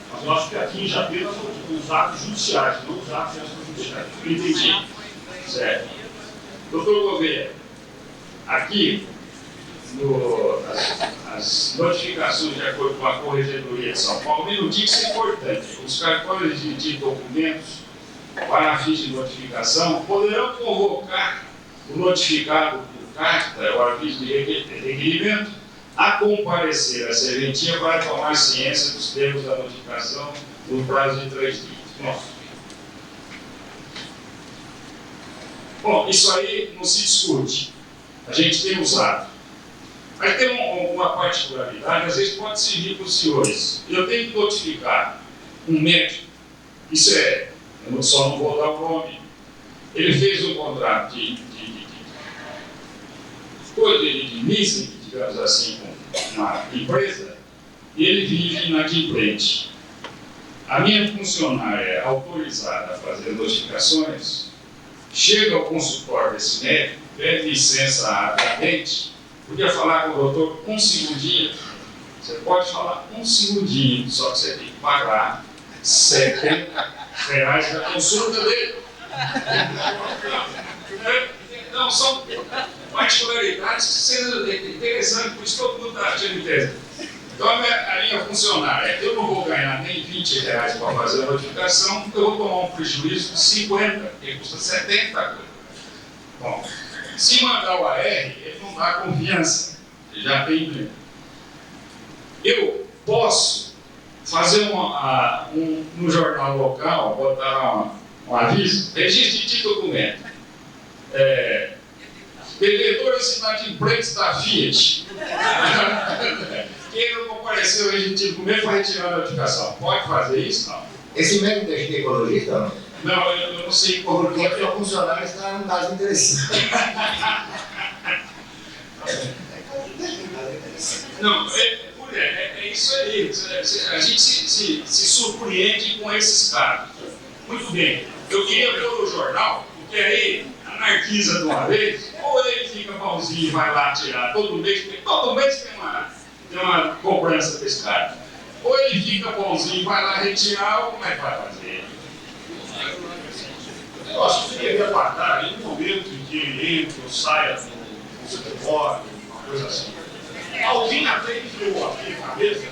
Mas eu acho que aqui já apenas os atos judiciais, não os atos extrajudiciais. Entendi. Certo. Doutor Gouveia, aqui, as notificações de acordo com a Corregedoria de São Paulo, eu digo que isso é importante. Os cartórios de documentos para fins de notificação poderão convocar o notificado por carta, o aviso de requerimento, a comparecer à serventia para tomar ciência dos termos da notificação no prazo de 3 dias. Bom, isso aí não se discute. A gente tem usado. Mas tem uma particularidade, às vezes pode servir para os senhores. Eu tenho que notificar um médico, isso eu só não vou dar o nome. Ele fez um contrato de leasing, digamos assim, com uma empresa, e ele vive inadimplente. A minha funcionária autorizada a fazer notificações chega ao consultório desse médico, pede licença rapidamente. Podia falar com o doutor um segundinho. Você pode falar um segundinho, só que você tem que pagar R$70 da consulta dele. Não, são particularidades que são interessantes, por isso todo mundo está achando interessante. Então, a minha funcionária, eu não vou ganhar nem R$20 para fazer a notificação, eu vou tomar um prejuízo de 50, porque custa 70. Bom, se mandar o AR, ele não dá confiança, ele já tem. Eu posso fazer no jornal local, botar um aviso, registro de documento. Vendedores inadimplentes da Fiat. Quem não compareceu ao registro de documento para retirar a notificação. Pode fazer isso? Não. Esse médico é ginecologista, não? Não, eu não sei como. Porque a sua funcionária está num caso interessante. Não, é isso aí. A gente se surpreende com esses casos. Muito bem. Eu queria pôr no jornal, porque aí anarquiza de uma vez, ou ele fica bonzinho e vai lá tirar todo mês tem uma cobrança desse cara. Ou ele fica bonzinho e vai lá retirar, ou como é que vai fazer? Eu acho que você deveria guardar em um momento em que ele entra ou saia do escritório, uma coisa assim. Alguém até enfiou aqui na cabeça.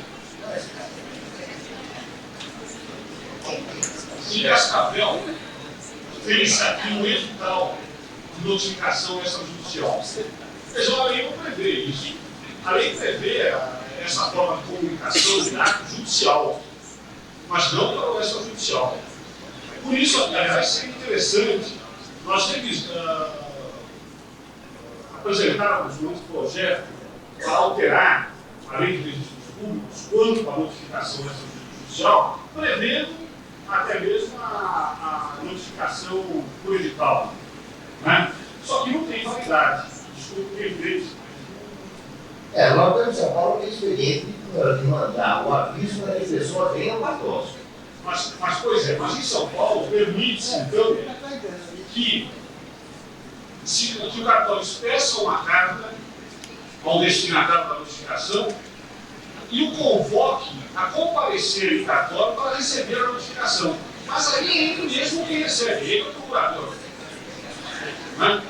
Se Cascavel fez aqui um edital de notificação extrajudicial. Veja, a lei não prevê isso. A lei prevê essa forma de comunicação de ato judicial, mas não para o extrajudicial. Por isso, aliás, seria interessante nós termos apresentarmos um projeto para alterar a lei de registros públicos quanto à notificação extrajudicial, prevendo até mesmo a notificação por edital. Né? Só que não tem validade. Desculpe, quem fez. Nós temos em São Paulo que é experiente de mandar o aviso para que a pessoa venha ao cartório. Mas, pois é, mas em São Paulo permite-se, então, que o cartório peça uma carta ao destinatário da notificação e o convoque a comparecer em cartório para receber a notificação. Mas aí é ele mesmo quem recebe, ele é o procurador. Né?